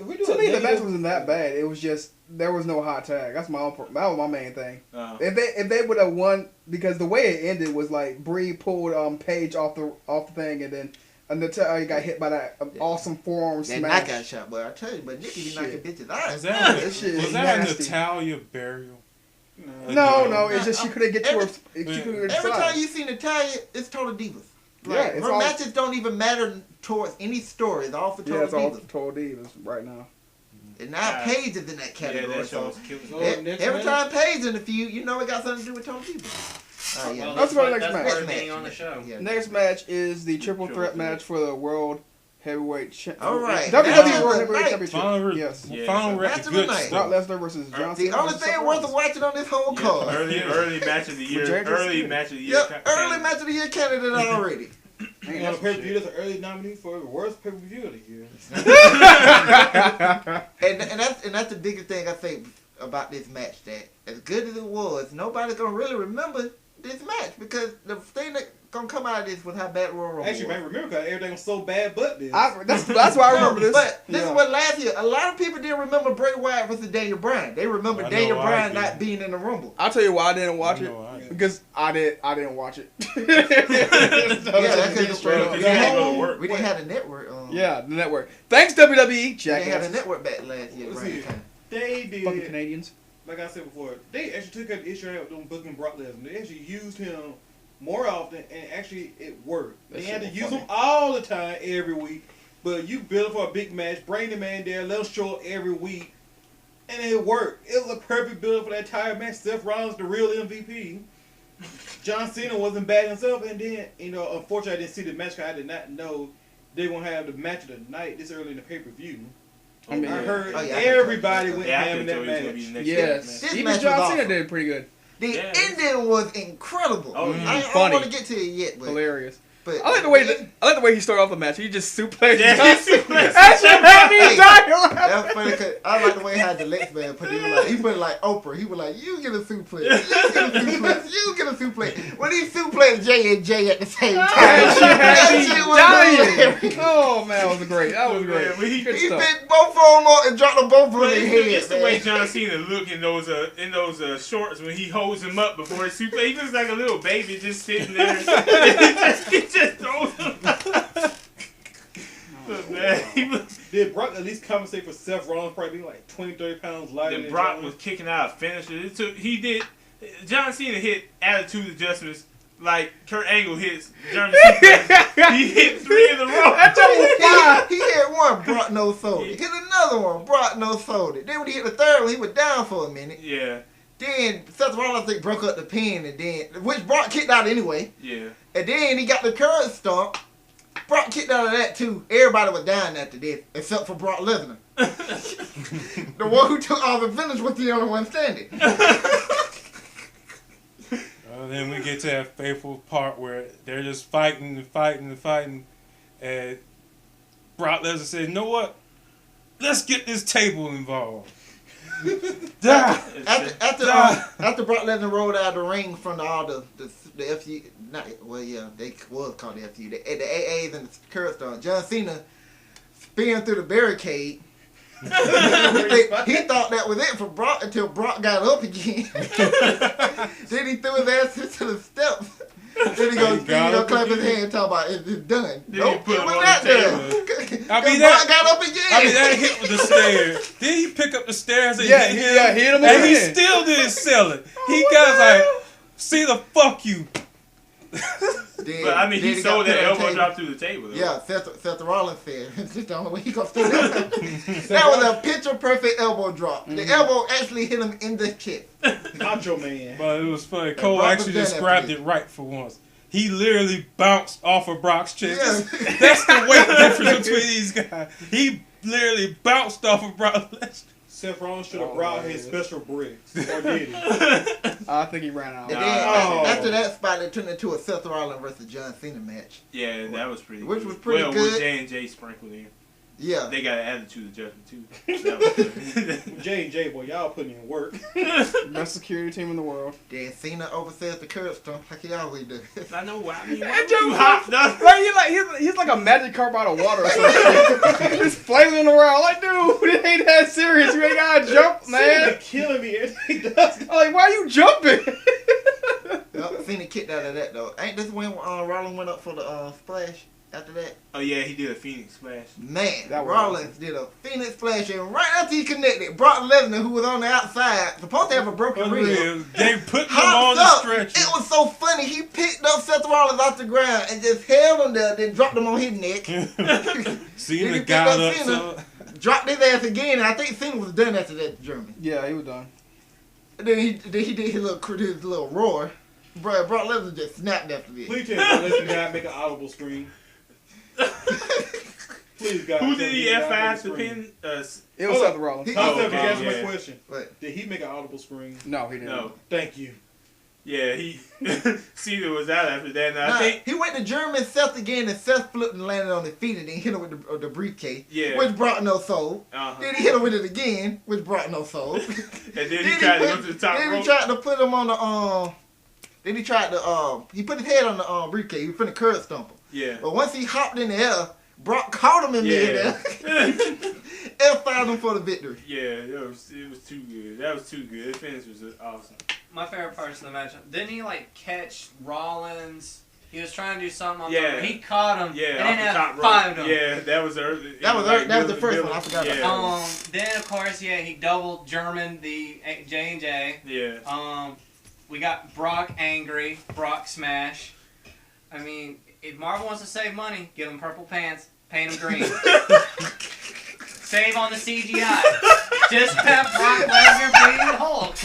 Speaker 2: if we do
Speaker 4: To
Speaker 2: a
Speaker 4: me, the
Speaker 2: negative-
Speaker 4: match wasn't that bad. It was just there was no hot tag. That was my main thing.
Speaker 6: Uh,
Speaker 4: If they would have won, because the way it ended was like Bree pulled Paige off the thing, and then Natalya got hit by that awesome forearm
Speaker 5: That
Speaker 4: smash.
Speaker 5: knockout shot, but I tell you, but Nikki be knocking
Speaker 4: Shit.
Speaker 5: bitches
Speaker 3: Was
Speaker 5: out.
Speaker 4: That shit is
Speaker 3: was that a
Speaker 4: nasty.
Speaker 3: Natalya burial?
Speaker 4: No, it's just she couldn't get to her. She couldn't get
Speaker 5: Every
Speaker 4: to
Speaker 5: time you see Natalya, it's Total Divas. Like,
Speaker 4: Yeah, it's
Speaker 5: her
Speaker 4: all-
Speaker 5: matches don't even matter towards any story. It's all for Total
Speaker 4: Yeah, it's all
Speaker 5: Divas.
Speaker 4: Total Divas right now.
Speaker 5: And now Paige is in that
Speaker 6: yeah,
Speaker 5: category.
Speaker 6: that show
Speaker 5: so
Speaker 6: was killing.
Speaker 2: So, next
Speaker 5: every
Speaker 2: match?
Speaker 5: time Paige in the feud, you know it got something to do with Total Divas. Yeah.
Speaker 8: Well,
Speaker 4: Let's
Speaker 8: that's
Speaker 4: go to
Speaker 8: what,
Speaker 4: the next
Speaker 8: that's
Speaker 4: match.
Speaker 8: part of being on the show.
Speaker 5: Yeah.
Speaker 4: Next match is the triple
Speaker 6: Triple
Speaker 4: threat
Speaker 6: threat.
Speaker 4: match for the World Heavyweight Championship.
Speaker 5: All right.
Speaker 4: WWE
Speaker 5: Match of
Speaker 4: World
Speaker 5: the
Speaker 4: Heavyweight
Speaker 5: night.
Speaker 4: Championship.
Speaker 3: Final,
Speaker 4: Yes.
Speaker 6: Yeah,
Speaker 3: final
Speaker 5: match
Speaker 3: record,
Speaker 5: of the
Speaker 3: good
Speaker 5: night.
Speaker 4: Brock
Speaker 3: stuff.
Speaker 4: Lesnar versus John
Speaker 5: The
Speaker 4: Cena.
Speaker 5: only
Speaker 4: versus
Speaker 5: thing
Speaker 4: Seth
Speaker 5: worth
Speaker 4: Rollins.
Speaker 5: watching on this whole card.
Speaker 6: Early match of the year.
Speaker 4: James
Speaker 6: Early
Speaker 4: Cena.
Speaker 6: match of the year.
Speaker 5: Yep, early match of the year candidate already.
Speaker 4: Ain't
Speaker 2: You know,
Speaker 4: that some
Speaker 2: pay-per-view
Speaker 4: shit.
Speaker 2: that's an early nominee for the worst pay-per-view of the year.
Speaker 5: And that's the biggest thing I think about this match. That as good as it was, nobody's gonna really remember this match because the thing that gonna come out of this was how bad Royal Rumble
Speaker 2: Actually,
Speaker 5: was.
Speaker 2: man, remember because everything was so bad but this.
Speaker 4: That's why I remember this.
Speaker 5: But this
Speaker 4: Yeah.
Speaker 5: is what last year. A lot of people didn't remember Bray Wyatt versus Daniel Bryan. They remember
Speaker 3: I know
Speaker 5: Daniel
Speaker 3: I
Speaker 5: Bryan
Speaker 3: did.
Speaker 5: not being in the Rumble.
Speaker 4: I'll tell you why I didn't watch
Speaker 3: I
Speaker 4: it.
Speaker 3: know,
Speaker 4: Because I didn't watch it.
Speaker 5: Yeah, that could
Speaker 4: straight up.
Speaker 6: Because you had to go to work.
Speaker 5: We didn't have the network.
Speaker 4: Yeah, the network. Thanks WWE,
Speaker 5: We didn't have
Speaker 4: jackass.
Speaker 5: the network back last year.
Speaker 2: Let's
Speaker 5: Right
Speaker 2: see.
Speaker 5: time.
Speaker 2: They did,
Speaker 4: Fucking Canadians.
Speaker 2: like I said before, they actually took out the issue I had with them booking Brock Lesnar. They actually used him more often, and actually it worked.
Speaker 4: That
Speaker 2: They
Speaker 4: shit
Speaker 2: had to
Speaker 4: was
Speaker 2: use
Speaker 4: funny.
Speaker 2: him all the time, every week. But you build for a big match, bring the man there, let him show up every week, and it worked. It was a perfect build for that entire match. Seth Rollins, the real MVP. John Cena wasn't bad himself, and then, unfortunately, I didn't see the match because I did not know they were going to have the match of the night this early in the pay-per-view.
Speaker 4: I mean,
Speaker 2: I heard
Speaker 5: Oh, yeah, I
Speaker 2: everybody
Speaker 5: can-
Speaker 2: went
Speaker 6: Yeah, I
Speaker 2: ham in
Speaker 6: think
Speaker 2: that
Speaker 6: it's gonna be
Speaker 2: match.
Speaker 6: the next
Speaker 4: Yes.
Speaker 5: This
Speaker 4: Even
Speaker 5: match
Speaker 4: John
Speaker 5: was
Speaker 4: Cena
Speaker 5: awesome.
Speaker 4: did pretty good.
Speaker 5: The
Speaker 6: Yeah.
Speaker 5: ending was incredible.
Speaker 6: Oh, yeah.
Speaker 5: I don't
Speaker 4: Funny.
Speaker 5: want to get to it yet, but
Speaker 4: Hilarious.
Speaker 5: but
Speaker 4: I like the way he started off the match. He just suplexed
Speaker 6: Yeah,
Speaker 4: John
Speaker 6: he
Speaker 4: Cena.
Speaker 6: suplexed
Speaker 4: That shit had me
Speaker 5: Hey,
Speaker 4: dying laughing.
Speaker 5: That's funny because I like the way he had the Lex man put it. He put it like Oprah. He was like, "You get a suplex, you get a suplex, you get a suplex." When he suplexed J and J at the same time,
Speaker 4: That shit had me
Speaker 5: shit was
Speaker 4: dying.
Speaker 5: hilarious.
Speaker 4: Oh man, that was great. That was great.
Speaker 6: Yeah, when he
Speaker 4: Good
Speaker 5: He
Speaker 4: stuff.
Speaker 5: picked both of them up and dropped them both on
Speaker 6: But
Speaker 5: their
Speaker 6: it's
Speaker 5: head.
Speaker 6: the way John Cena look in those shorts when he holds him up before he suplex. He looks like a little baby just sitting there. he just throws him. Look, man, he was,
Speaker 2: Did Brock at least compensate for Seth Rollins probably being like 20, 30 pounds lighter
Speaker 6: then
Speaker 2: than
Speaker 6: Brock
Speaker 2: John?
Speaker 6: was kicking out finishers. John Cena hit attitude adjustments like Kurt Angle hits German suplex. He hit 3 in a row.
Speaker 5: He hit one, Brock no sold it. Hit another one, Brock no sold it. Then when he hit the third one, he was down for a minute.
Speaker 6: Yeah,
Speaker 5: Then Seth Rollins I think broke up the pin, and then which Brock kicked out anyway.
Speaker 6: yeah.
Speaker 5: And then he got the current stomp. Brock kicked out of that too. Everybody was down after this, except for Brock Lesnar. The one who took all the finish was the only one standing.
Speaker 3: Then we get to that fateful part where they're just fighting and fighting and fighting, and Brock Lesnar said, "You know what? Let's get this table involved." Die.
Speaker 5: After Brock Lesnar rolled out of the ring from all the FU, they was called the FU, the AAs and the current stomp. John Cena spinning through the barricade. He thought that was it for Brock until Brock got up again. Then he threw his ass into the steps. Then he goes clap his hand talking about it's done. Nope,
Speaker 6: put
Speaker 5: it
Speaker 6: him
Speaker 5: was
Speaker 6: on
Speaker 5: not
Speaker 6: the
Speaker 5: done.
Speaker 3: I mean,
Speaker 5: Brock got up again.
Speaker 3: that hit with the stairs. Then he pick up the stairs and
Speaker 4: Yeah,
Speaker 3: hit him,
Speaker 4: hit him
Speaker 3: and he
Speaker 4: again.
Speaker 3: still didn't sell it. He got like, "See the fuck you."
Speaker 5: Then-
Speaker 6: But I mean,
Speaker 5: then
Speaker 6: he
Speaker 5: got
Speaker 6: sold
Speaker 5: put
Speaker 6: that
Speaker 5: on the
Speaker 6: elbow
Speaker 5: table.
Speaker 6: drop through the table. Though.
Speaker 5: Yeah, Seth Rollins said. It's just the only way he gonna do that. That was a picture perfect elbow drop. The elbow actually hit him in the chest.
Speaker 2: Macho Man.
Speaker 3: But it was funny. Cole
Speaker 5: Brock
Speaker 3: actually
Speaker 5: was done
Speaker 3: described
Speaker 5: after
Speaker 3: it right for once. He literally bounced off of Brock's chest.
Speaker 5: Yeah.
Speaker 3: That's the weight difference between these guys. He literally bounced off of Brock Lesnar.
Speaker 2: Seth Rollins should have brought his special bricks. Or did he?
Speaker 4: I think he ran out.
Speaker 5: And then after that spot, it turned into a Seth Rollins versus John Cena match.
Speaker 6: Yeah, that was pretty.
Speaker 5: Which
Speaker 6: good.
Speaker 5: was pretty
Speaker 6: With
Speaker 5: good.
Speaker 6: J&J sprinkled in.
Speaker 5: Yeah.
Speaker 6: They got an attitude adjustment too.
Speaker 2: J&J, boy, y'all putting in work.
Speaker 4: Best security team in the world.
Speaker 5: Then Cena oversays the curb stomp like he always does.
Speaker 6: I know why. I mean,
Speaker 4: That
Speaker 6: you
Speaker 4: joke
Speaker 6: hot stuff.
Speaker 4: Like he's like a magic carp out of water or something. Just flailing around. Like, dude, it ain't that serious. You ain't gotta jump, man.
Speaker 2: Cena killing me every time he does.
Speaker 4: I'm like, why you jumping?
Speaker 5: Yep, Cena kicked out of that though. Ain't this when Rollins went up for the splash after that?
Speaker 6: Oh yeah, he did a Phoenix splash.
Speaker 5: Man,
Speaker 4: That was
Speaker 5: Rollins did a Phoenix splash, and right after he connected, Brock Lesnar, who was on the outside, supposed to have a broken rib,
Speaker 1: They put him
Speaker 5: hopped
Speaker 1: on the
Speaker 5: up.
Speaker 1: stretcher.
Speaker 5: It was so funny. He picked up Seth Rollins off the ground and just held him there, then dropped him on his neck. Then
Speaker 1: Cena
Speaker 5: he
Speaker 1: got
Speaker 5: picked
Speaker 1: up.
Speaker 5: Cena, dropped his ass again, and I think Cena was done after that German.
Speaker 4: Yeah, he was done.
Speaker 5: And then he did his little roar. Bro, Brock Lesnar just snapped after this.
Speaker 2: Please tell me this guy make an audible scream. Please, God.
Speaker 6: Who
Speaker 2: tell
Speaker 6: did
Speaker 2: me
Speaker 6: he
Speaker 2: this guy
Speaker 6: F5
Speaker 2: make a
Speaker 6: to
Speaker 2: scream.
Speaker 6: pin?
Speaker 4: It was
Speaker 2: Hold
Speaker 4: Seth
Speaker 2: up.
Speaker 4: Rollins.
Speaker 5: He-
Speaker 2: Hold up,
Speaker 6: okay,
Speaker 2: you answer
Speaker 6: yeah.
Speaker 2: my question.
Speaker 5: But
Speaker 2: Did he make an audible scream?
Speaker 4: No, he didn't.
Speaker 6: No.
Speaker 2: Thank you.
Speaker 6: Yeah, he Cena was out after that. And I
Speaker 5: nah,
Speaker 6: think
Speaker 5: he went to German Seth again, and Seth flipped and landed on his feet, and then hit him with the briefcase,
Speaker 6: yeah.
Speaker 5: which brought no soul. Then he hit him with it again, which brought no soul.
Speaker 6: And then he tried to go to the top
Speaker 5: Then he
Speaker 6: rope.
Speaker 5: tried to put him on the Then he tried to he put his head on the briefcase. He was finna curb stomp him.
Speaker 6: Yeah.
Speaker 5: But once he hopped in the air, Brock caught him in
Speaker 6: Yeah.
Speaker 5: midair. F5'd him for the victory.
Speaker 6: Yeah, it was too good. That was too good. His finish was awesome.
Speaker 8: My favorite parts of the match. Didn't he like catch Rollins? He was trying to do something on
Speaker 6: Yeah.
Speaker 8: the he caught him
Speaker 6: Yeah,
Speaker 8: and
Speaker 6: off
Speaker 8: then
Speaker 6: the top
Speaker 8: F5'd
Speaker 6: rope.
Speaker 8: him.
Speaker 6: Yeah, that was early.
Speaker 5: That was the first one. I forgot about
Speaker 6: yeah.
Speaker 8: Then of course, yeah, he doubled German the J&J.
Speaker 6: Yeah.
Speaker 8: We got Brock angry, Brock smash. I mean, if Marvel wants to save money, give him purple pants, paint him green. Save on the CGI. Just have Brock Lesnar be the Hulk.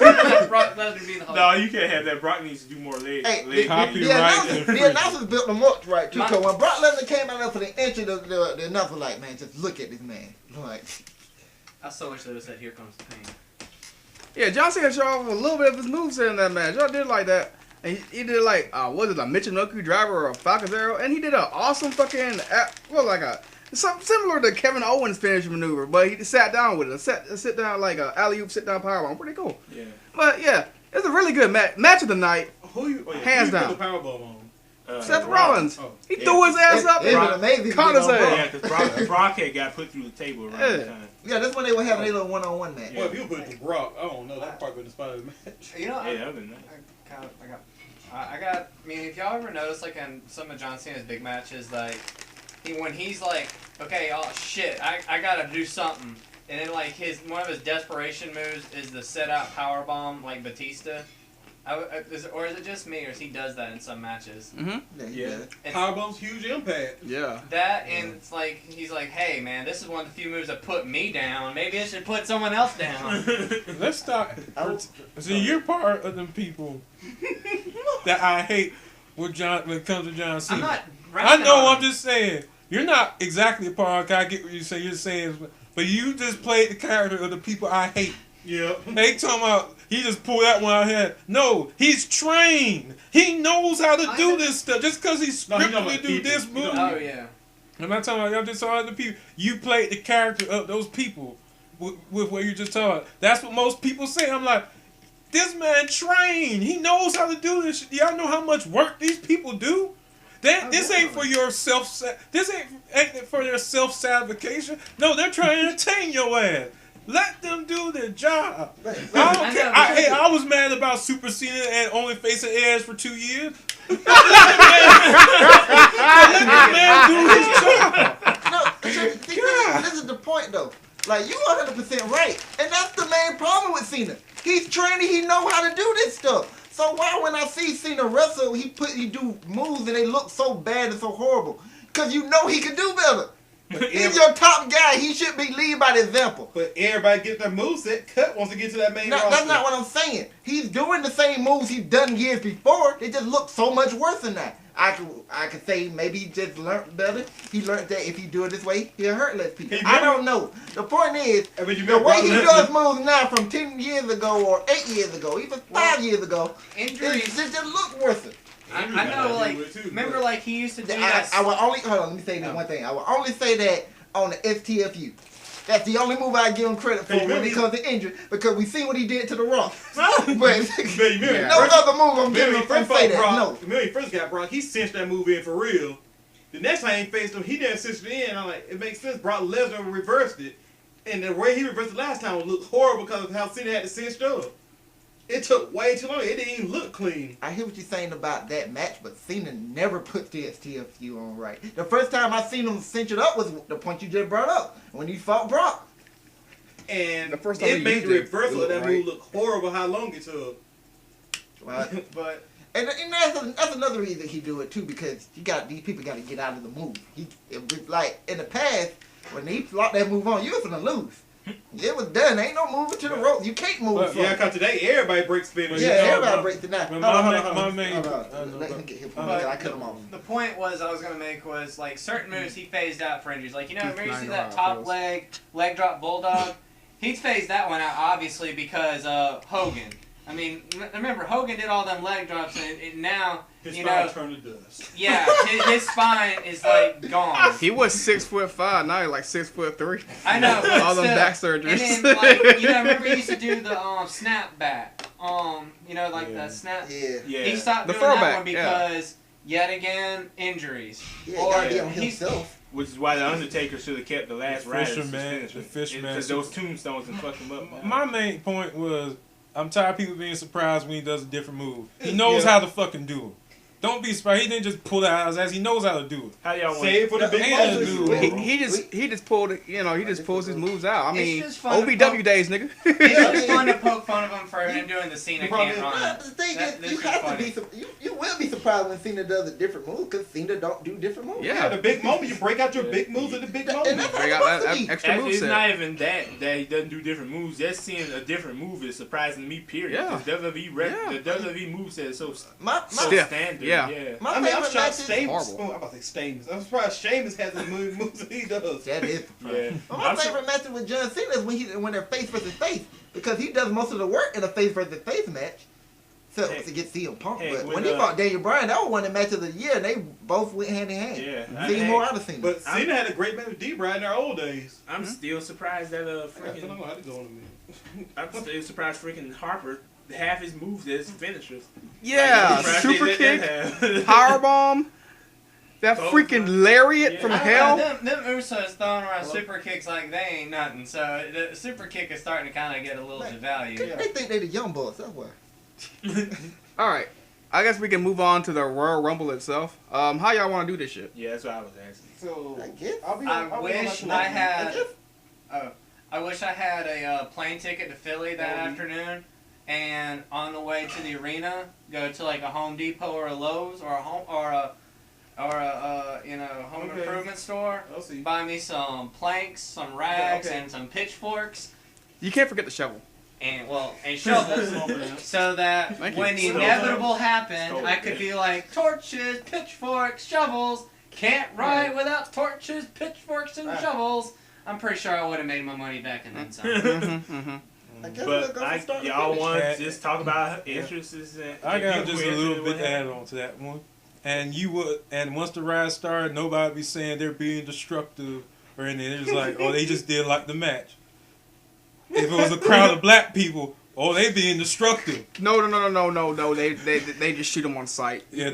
Speaker 8: Let Brock Lesnar be the Hulk.
Speaker 6: No, you can't have that. Brock needs to do more leg.
Speaker 5: Hey,
Speaker 6: leg
Speaker 1: copyright.
Speaker 5: the announcers built them up right too. Cause when Brock Lesnar came out there for the entry, the announcer was like, man, just look at this man. Like,
Speaker 8: I so wish they would have said, "Here comes the pain."
Speaker 4: Yeah, John Cena showed off a little bit of his moveset in that match. Y'all did like that. And he did like, was it a Michinoku driver or a Falcon's Arrow? And he did an awesome fucking, something similar to Kevin Owens' finish maneuver, but he sat down with it. Sit down like a alley-oop, sit-down powerbomb. Pretty cool.
Speaker 6: Yeah.
Speaker 4: But yeah, it's a really good match of the night.
Speaker 2: Who you?
Speaker 4: Hands
Speaker 2: who you
Speaker 4: down.
Speaker 2: put the Powerbomb on?
Speaker 4: Seth Rollins.
Speaker 2: Oh.
Speaker 4: He threw his ass up
Speaker 5: it's been
Speaker 4: and
Speaker 5: amazing.
Speaker 4: caught his ass.
Speaker 6: Yeah, because Brock had got put through the table around the time.
Speaker 5: Yeah, that's when they were having their little one-on-one match.
Speaker 2: Well, if you put it to Brock, I don't know. That part would inspire the match.
Speaker 8: You know,
Speaker 6: Yeah, that would have been nice.
Speaker 8: I mean, if y'all ever notice, like in some of John Cena's big matches, like when he's like, okay, oh shit, I gotta do something, and then like one of his desperation moves is the set out power bomb, like Batista. Or is it just me, or he does that in some matches?
Speaker 4: Mm-hmm.
Speaker 6: Yeah.
Speaker 2: Powerbomb's huge impact.
Speaker 4: Yeah.
Speaker 8: That and it's like he's like, hey man, this is one of the few moves that put me down. Maybe I should put someone else down.
Speaker 1: Let's stop. See, you're part of them people that I hate when it comes to John Cena.
Speaker 8: I'm not.
Speaker 1: I know.
Speaker 8: on
Speaker 1: I'm just saying. You're not exactly a part. I get what you say. You're saying, but you just played the character of the people I hate.
Speaker 2: Yeah.
Speaker 1: They talking about he just pulled that one out here. No, he's trained. He knows how to do this stuff. Just because he's scripted to do this move.
Speaker 8: Oh yeah.
Speaker 1: I'm not talking about. I'm just talking about the people. You played the character of those people with what you just talking. That's what most people say. I'm like, this man trained. He knows how to do this. Y'all know how much work these people do. This ain't for your This ain't for their self-satisfaction. No, they're trying to entertain your ass. Let them do their job. I don't care. I was mad about Super Cena and only facing ass for 2 years. Let the man do his job.
Speaker 5: No, this is the point though. Like, you 100% right. And that's the main problem with Cena. He's training, he know how to do this stuff. So why when I see Cena wrestle, he do moves and they look so bad and so horrible? Because you know he can do better. He's your top guy. He should be lead by the example.
Speaker 2: But everybody get their moveset. Cut wants to get to that main roster.
Speaker 5: That's not what I'm saying. He's doing the same moves he's done years before. They just look so much worse than that. I could say maybe he just learned better. He learned that if he do it this way, he'll hurt less people. I don't know. The point is, the way he does moves now from 10 years ago or 8 years ago, even 5 years ago,
Speaker 8: Injuries.
Speaker 5: it just look worse.
Speaker 8: I know, like, remember, like, he used to do that.
Speaker 5: I will only, hold on, let me say this one thing. I will only say that on the STFU. That's the only move I give him credit for when it comes to injury, because we seen what he did to the Rock. But no other move I'm giving him credit for that. No.
Speaker 2: When he first got Brock, he cinched that move in for real. The next time he faced him, he didn't cinch it in. I'm like, it makes sense. Brock Lesnar reversed it. And the way he reversed it last time looked horrible because of how Cena had to cinch up. It took way too long. It didn't even look clean.
Speaker 5: I hear what you're saying about that match, but Cena never put the STFU on right. The first time I seen him cinch it up was the point you just brought up, when he fought Brock.
Speaker 2: And
Speaker 4: The first time
Speaker 2: it
Speaker 4: he
Speaker 2: made the
Speaker 4: used it,
Speaker 2: reversal
Speaker 4: it
Speaker 2: of that
Speaker 4: looked
Speaker 2: move look horrible how long it took.
Speaker 5: But and that's another reason he do it too, because these people got to get out of the move. It was like in the past when he locked that move on, you was gonna lose. It was done. Ain't no moving to the rope. You can't move.
Speaker 2: Yeah, because today everybody breaks spinners.
Speaker 5: Yeah, everybody breaks it now.
Speaker 3: My main.
Speaker 5: Let him get his point. I cut him off.
Speaker 8: The point I was gonna make was, like, certain moves he phased out for injuries. Like, you know, remember you see that top leg drop bulldog? He phased that one out obviously because Hogan. I mean, remember Hogan did all them leg drops, and now
Speaker 2: His
Speaker 8: you
Speaker 2: spine
Speaker 8: know.
Speaker 2: turned to dust.
Speaker 8: Yeah, his spine is like gone.
Speaker 4: He was 6'5", now he's like 6'3".
Speaker 8: I know. But
Speaker 4: All them
Speaker 8: still.
Speaker 4: back surgeries.
Speaker 8: And then, like, you know, remember he used to do the snap back. You know, like the snap.
Speaker 5: Yeah.
Speaker 8: He stopped
Speaker 4: The
Speaker 8: doing that
Speaker 4: throwback,
Speaker 8: one because yet again injuries.
Speaker 5: Yeah,
Speaker 8: Or
Speaker 5: gotta get on
Speaker 8: he's
Speaker 5: himself.
Speaker 6: Which is why the Undertaker should have kept the last rider.
Speaker 3: Fisherman.
Speaker 6: Because those tombstones and fucked him up.
Speaker 3: My main point was, I'm tired of people being surprised when he does a different move. He knows how to fucking do it. Don't be surprised. He didn't just pull that out of his ass. He knows how to do it.
Speaker 6: How y'all want
Speaker 2: Save for the big
Speaker 3: And
Speaker 2: moments.
Speaker 3: dude,
Speaker 4: He just pulled it, you know, he just pulls his moves out. I mean,
Speaker 8: just fun to
Speaker 4: OVW days, nigga.
Speaker 8: It's just fun to poke fun of him for him doing the Cena can't run.
Speaker 5: The thing
Speaker 8: That-
Speaker 5: is, you
Speaker 8: that's
Speaker 5: have to
Speaker 8: funny.
Speaker 5: be. You will be surprised when Cena does a different move, because Cena don't do different moves.
Speaker 2: Yeah, the big moment. You break out your big moves at the big
Speaker 5: And
Speaker 2: moment.
Speaker 5: that's
Speaker 4: Bring out that extra
Speaker 6: Actually, it's
Speaker 4: moveset.
Speaker 6: not even that he doesn't do different moves. Just seeing a different move is surprising to me. Period.
Speaker 4: Yeah.
Speaker 6: Because the WWE moveset is so
Speaker 4: Stiff.
Speaker 6: standard.
Speaker 4: Yeah.
Speaker 5: My
Speaker 2: I mean, I'm
Speaker 5: favorite
Speaker 2: shocked
Speaker 5: matches.
Speaker 2: Sheamus.
Speaker 4: horrible.
Speaker 2: I'm about to say Sheamus. I'm surprised Sheamus has the moves that he does.
Speaker 5: That is.
Speaker 6: Yeah.
Speaker 5: My favorite matches with John Cena is when they're face versus face, because he does most of the work in a face versus face match. So to get CM Punk,
Speaker 6: Hey,
Speaker 5: but
Speaker 6: when,
Speaker 5: when he fought Daniel Bryan, that was one of the matches of the year, and they both went hand in hand.
Speaker 6: Yeah.
Speaker 5: See more out of Cena.
Speaker 2: But Cena had a great match with D-Bry in their old days.
Speaker 6: I'm still surprised that
Speaker 2: I don't know
Speaker 6: freaking.
Speaker 2: how to go in a minute.
Speaker 6: I'm still surprised freaking Harper. Half his moves is finishers.
Speaker 4: Yeah,
Speaker 6: Like, I'm
Speaker 4: super
Speaker 6: surprised
Speaker 4: kick,
Speaker 6: they let that
Speaker 4: powerbomb, that
Speaker 6: Oh,
Speaker 4: freaking lariat
Speaker 6: yeah.
Speaker 4: from
Speaker 8: I don't
Speaker 4: hell.
Speaker 8: know, them Usos throwing around super kicks like they ain't nothing. So the super kick is starting to kind of get a little devalued.
Speaker 5: They think they the young boys. That's why.
Speaker 4: All right, I guess we can move on to the Royal Rumble itself. How y'all want to do this shit?
Speaker 6: Yeah, that's what I was asking.
Speaker 2: So
Speaker 5: I guess.
Speaker 8: I wish I had. I wish I had a plane ticket to Philly that afternoon, and on the way to the arena, go to like a Home Depot or a Lowe's or a home improvement store.
Speaker 2: I'll see.
Speaker 8: Buy me some planks, some rags,
Speaker 2: Okay.
Speaker 8: and some pitchforks,
Speaker 4: You can't forget the shovel.
Speaker 8: and shovels, so that
Speaker 4: Thank you.
Speaker 8: when the
Speaker 6: Stolen.
Speaker 8: inevitable happened,
Speaker 6: Stolen.
Speaker 8: I could be like torches, pitchforks, shovels. Can't ride without torches, pitchforks, and shovels. I'm pretty sure I would have made my money back and then some.
Speaker 5: I guess we'll
Speaker 6: But
Speaker 5: go from start to
Speaker 6: y'all
Speaker 5: finish.
Speaker 6: want to just talk about interests and
Speaker 3: I got just a little bit to add
Speaker 6: add
Speaker 3: on to that one. And once the ride started, nobody be saying they're being destructive or anything. They're just like, oh, they just did like the match. If it was a crowd of black people, oh, they being destructive.
Speaker 4: No. They just shoot them on sight.
Speaker 3: Yeah,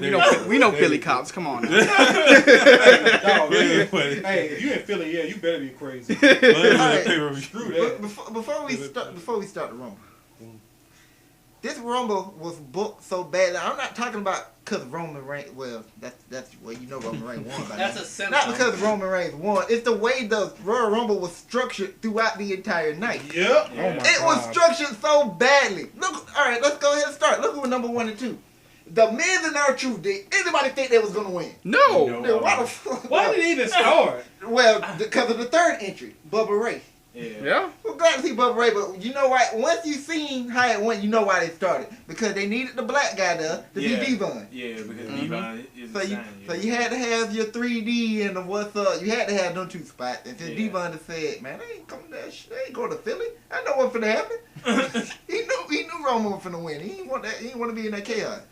Speaker 4: we know Philly cops. Come on. Now.
Speaker 2: Dog,
Speaker 3: Yeah, but-
Speaker 2: hey, if you in Philly, yeah, you better be crazy.
Speaker 5: Screw that. Before we start the Rumble, this Rumble was booked so bad. I'm not talking about because Roman Reigns. Well, that's you know Roman Reigns won. By
Speaker 8: That's
Speaker 5: now.
Speaker 8: a symptom.
Speaker 5: Not because Roman Reigns won. It's the way the Royal Rumble was structured throughout the entire night.
Speaker 2: Yep.
Speaker 3: Oh my
Speaker 5: It was
Speaker 3: God.
Speaker 5: structured so badly. Look, all right, let's go ahead and start. Look at number 1 and 2. The Miz and R-Truth. Did anybody think they was gonna win?
Speaker 4: No.
Speaker 5: Then why the fuck?
Speaker 2: Why did it even start?
Speaker 5: Well, because of the third entry, Bubba Ray.
Speaker 4: Yeah.
Speaker 5: We're glad to see Bubba Ray, but you know why? Once you seen how it went, you know why they started. Because they needed the black guy there to be Devon.
Speaker 6: Yeah, because Devon is
Speaker 5: So
Speaker 6: insane.
Speaker 5: you had to have your 3D and the what's up. You had to have them two spots. And since Devon just said, man, they ain't coming that shit. They ain't going to Philly. I know what's finna happen. he knew Roman was finna win. He didn't want that. He didn't want to be in that chaos.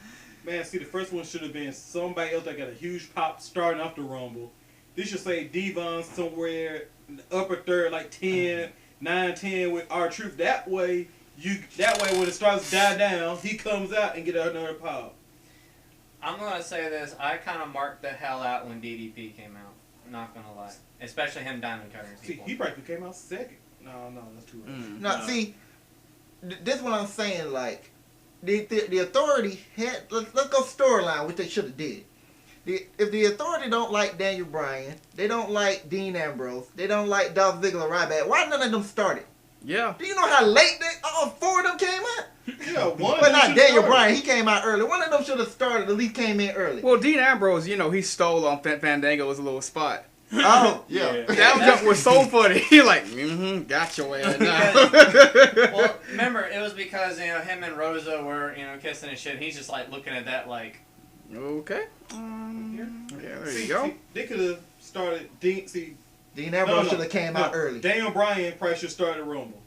Speaker 2: Man, see, the first one should have been somebody else that got a huge pop starting off the Rumble. This should say Devon somewhere in the upper third, like 10, 9, 10 with R-Truth. That way when it starts to die down, he comes out and get another pop.
Speaker 8: I'm gonna say this. I kind of marked the hell out when DDP came out. I'm not gonna lie, especially him diamond cutting people.
Speaker 2: See, he probably came out second. No, that's too early.
Speaker 5: No, see, this is what I'm saying. Like, the authority had. Let's go storyline, which they should have did. If the authority don't like Daniel Bryan, they don't like Dean Ambrose, they don't like Dolph Ziggler, Ryback. Why none of them started?
Speaker 4: Yeah.
Speaker 5: Do you know how late four of them came out?
Speaker 2: Yeah, one.
Speaker 5: But not Daniel Bryan. He came out early. One of them should have started. At least came in early.
Speaker 4: Well, Dean Ambrose, he stole on Fandango's little spot.
Speaker 5: Oh, yeah.
Speaker 4: That was so funny. He like, got your ass now.
Speaker 8: Well, remember, it was because, him and Rosa were, kissing and shit. He's just, like, looking at that like...
Speaker 4: Okay. Yeah, there you go.
Speaker 2: See, they could have started... Dean
Speaker 5: Ambrose should have came out early.
Speaker 2: Daniel Bryan probably should start the Rumble.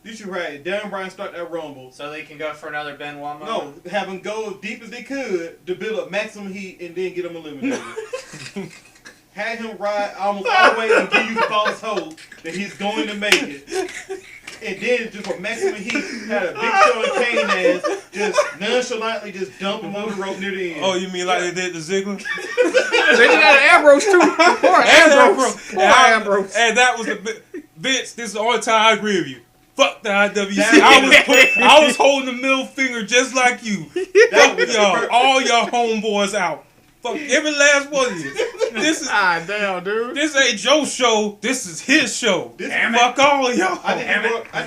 Speaker 2: You should right. Daniel Bryan start that Rumble.
Speaker 8: So they can go for another Benoit moment?
Speaker 2: No, have them go as deep as they could to build up maximum heat and then get them eliminated. Had him ride almost all the way and give you false hope that he's going to make it. And then just for maximum heat, had a big show of Kane ass, just nonchalantly just dump him on the rope near the end.
Speaker 3: Oh, you mean like they did to Ziggler?
Speaker 4: They did that to Ambrose too. Poor Ambrose.
Speaker 3: And that was Vince, this is the only time I agree with you. Fuck the IWC. I was holding the middle finger just like you. Fuck y'all. All y'all homeboys out. Fuck every last one of you. This is
Speaker 4: damn, dude.
Speaker 3: This ain't Joe's show. This is his show.
Speaker 2: Damn
Speaker 3: Fuck all of y'all.
Speaker 2: I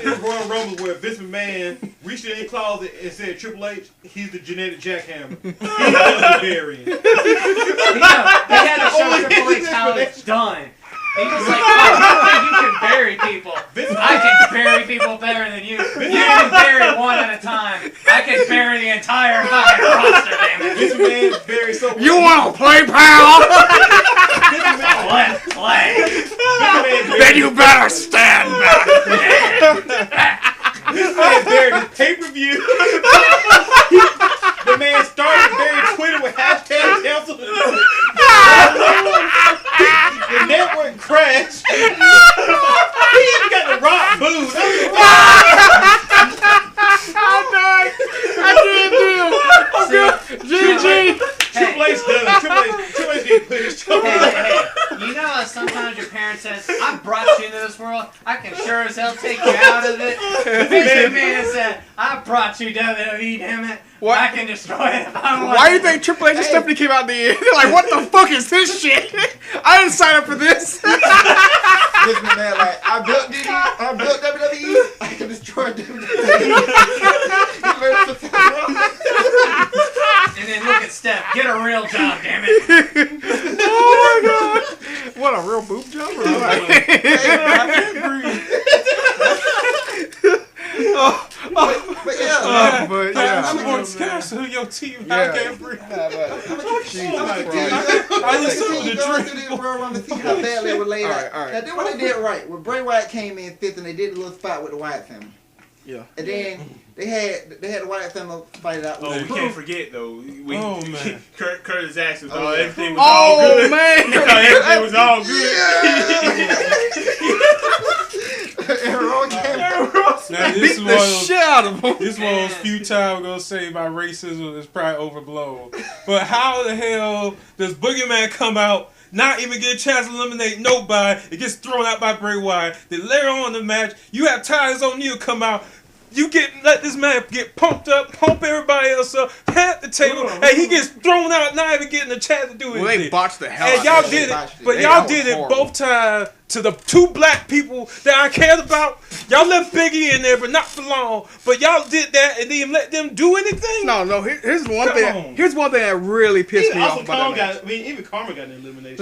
Speaker 2: did a Royal Rumble where Vince McMahon reached in his closet and said, Triple H, he's the genetic jackhammer. He's the variant.
Speaker 8: They had to show Triple H how it's done. He's just like, you can bury people. I can bury people better than you. You can bury one at a time. I can bury the entire fucking roster, damn it.
Speaker 2: This man buried so
Speaker 4: You want to play, pal?
Speaker 8: Let's play.
Speaker 4: Then you better stand back.
Speaker 2: This man buried his pay-per-view. The man started burying Twitter with hashtag cancel. The network crashed. He even got the Rock booed.
Speaker 4: I did, GG.
Speaker 2: Triple H done it. Triple H didn't put his show.
Speaker 8: Hey. You know how sometimes your parents says, I brought you into this world, I can sure as hell take you out of it. Vince McMahon said, I brought you WWE, damn it.
Speaker 4: What?
Speaker 8: I can destroy it if I want.
Speaker 4: Why do you think Triple H and Stephanie came out in the end? They're like, what the fuck is this shit? I didn't sign up for this.
Speaker 5: Vince McMahon like, I built WWE, I can destroy WWE.
Speaker 8: And then look at Steph, get a real job, damn it.
Speaker 4: Oh my god. What, a real boob job? Or what?
Speaker 5: But yeah,
Speaker 3: I'm going to cancel your team.
Speaker 4: Yeah.
Speaker 3: I can't breathe.
Speaker 5: I'm gonna keep going through this Royal Rumble to see how badly it was laid out.
Speaker 4: All right.
Speaker 5: Now, then what they did right, when Bray Wyatt came in fifth and they did a little spot with the Wyatt family.
Speaker 4: Yeah.
Speaker 5: And then they had the Wyatt family fight it out.
Speaker 6: Oh, we can't forget though.
Speaker 3: Man.
Speaker 6: Curtis Axel thought
Speaker 5: Oh, yeah.
Speaker 6: everything was all
Speaker 4: Oh
Speaker 6: good.
Speaker 4: man.
Speaker 6: He thought everything was all good.
Speaker 5: And Raw came
Speaker 3: Now,
Speaker 4: Beat the shit out of him.
Speaker 3: This one was few times we're gonna say my racism is probably overblown. But how the hell does Boogeyman come out, not even get a chance to eliminate nobody, it gets thrown out by Bray Wyatt? Then later on in the match, you have Titus O'Neil come out. You let this man get pumped up, pump everybody else up, pat the table, and he gets thrown out, not even getting a chance to do anything.
Speaker 4: Well, they botched the hell
Speaker 3: And
Speaker 4: out
Speaker 3: y'all
Speaker 4: of
Speaker 3: did
Speaker 4: it.
Speaker 3: it, but y'all did it both times to the two black people that I cared about. Y'all left Biggie in there, but not for long. But y'all did that and didn't let them do anything?
Speaker 4: No. Here's one
Speaker 3: Come
Speaker 4: thing.
Speaker 3: on.
Speaker 4: Here's one thing that really pissed me off about that match.
Speaker 2: Even Karma got an elimination.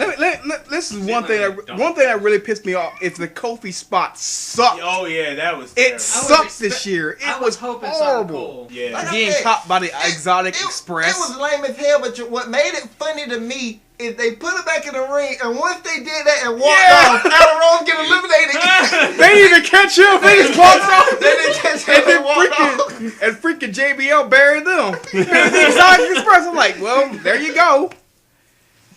Speaker 4: This is one thing that really pissed me off. Is the Kofi spot sucked.
Speaker 6: Oh yeah, that was.
Speaker 4: It
Speaker 6: terrible.
Speaker 4: sucked this year.
Speaker 8: I
Speaker 4: It was
Speaker 8: hoping something
Speaker 4: horrible.
Speaker 8: cool.
Speaker 6: Yeah.
Speaker 5: Like I
Speaker 4: Getting
Speaker 5: said,
Speaker 4: caught by the Exotic Express.
Speaker 5: It was lame as hell, but what made it funny to me is they put it back in the ring, and once they did that and walked off, Adam Rose get eliminated.
Speaker 4: They didn't even catch him. They just walked off.
Speaker 5: They didn't catch him. They walked off.
Speaker 4: and freaking JBL buried them. He buried the Exotic Express. I'm like, well, there you go.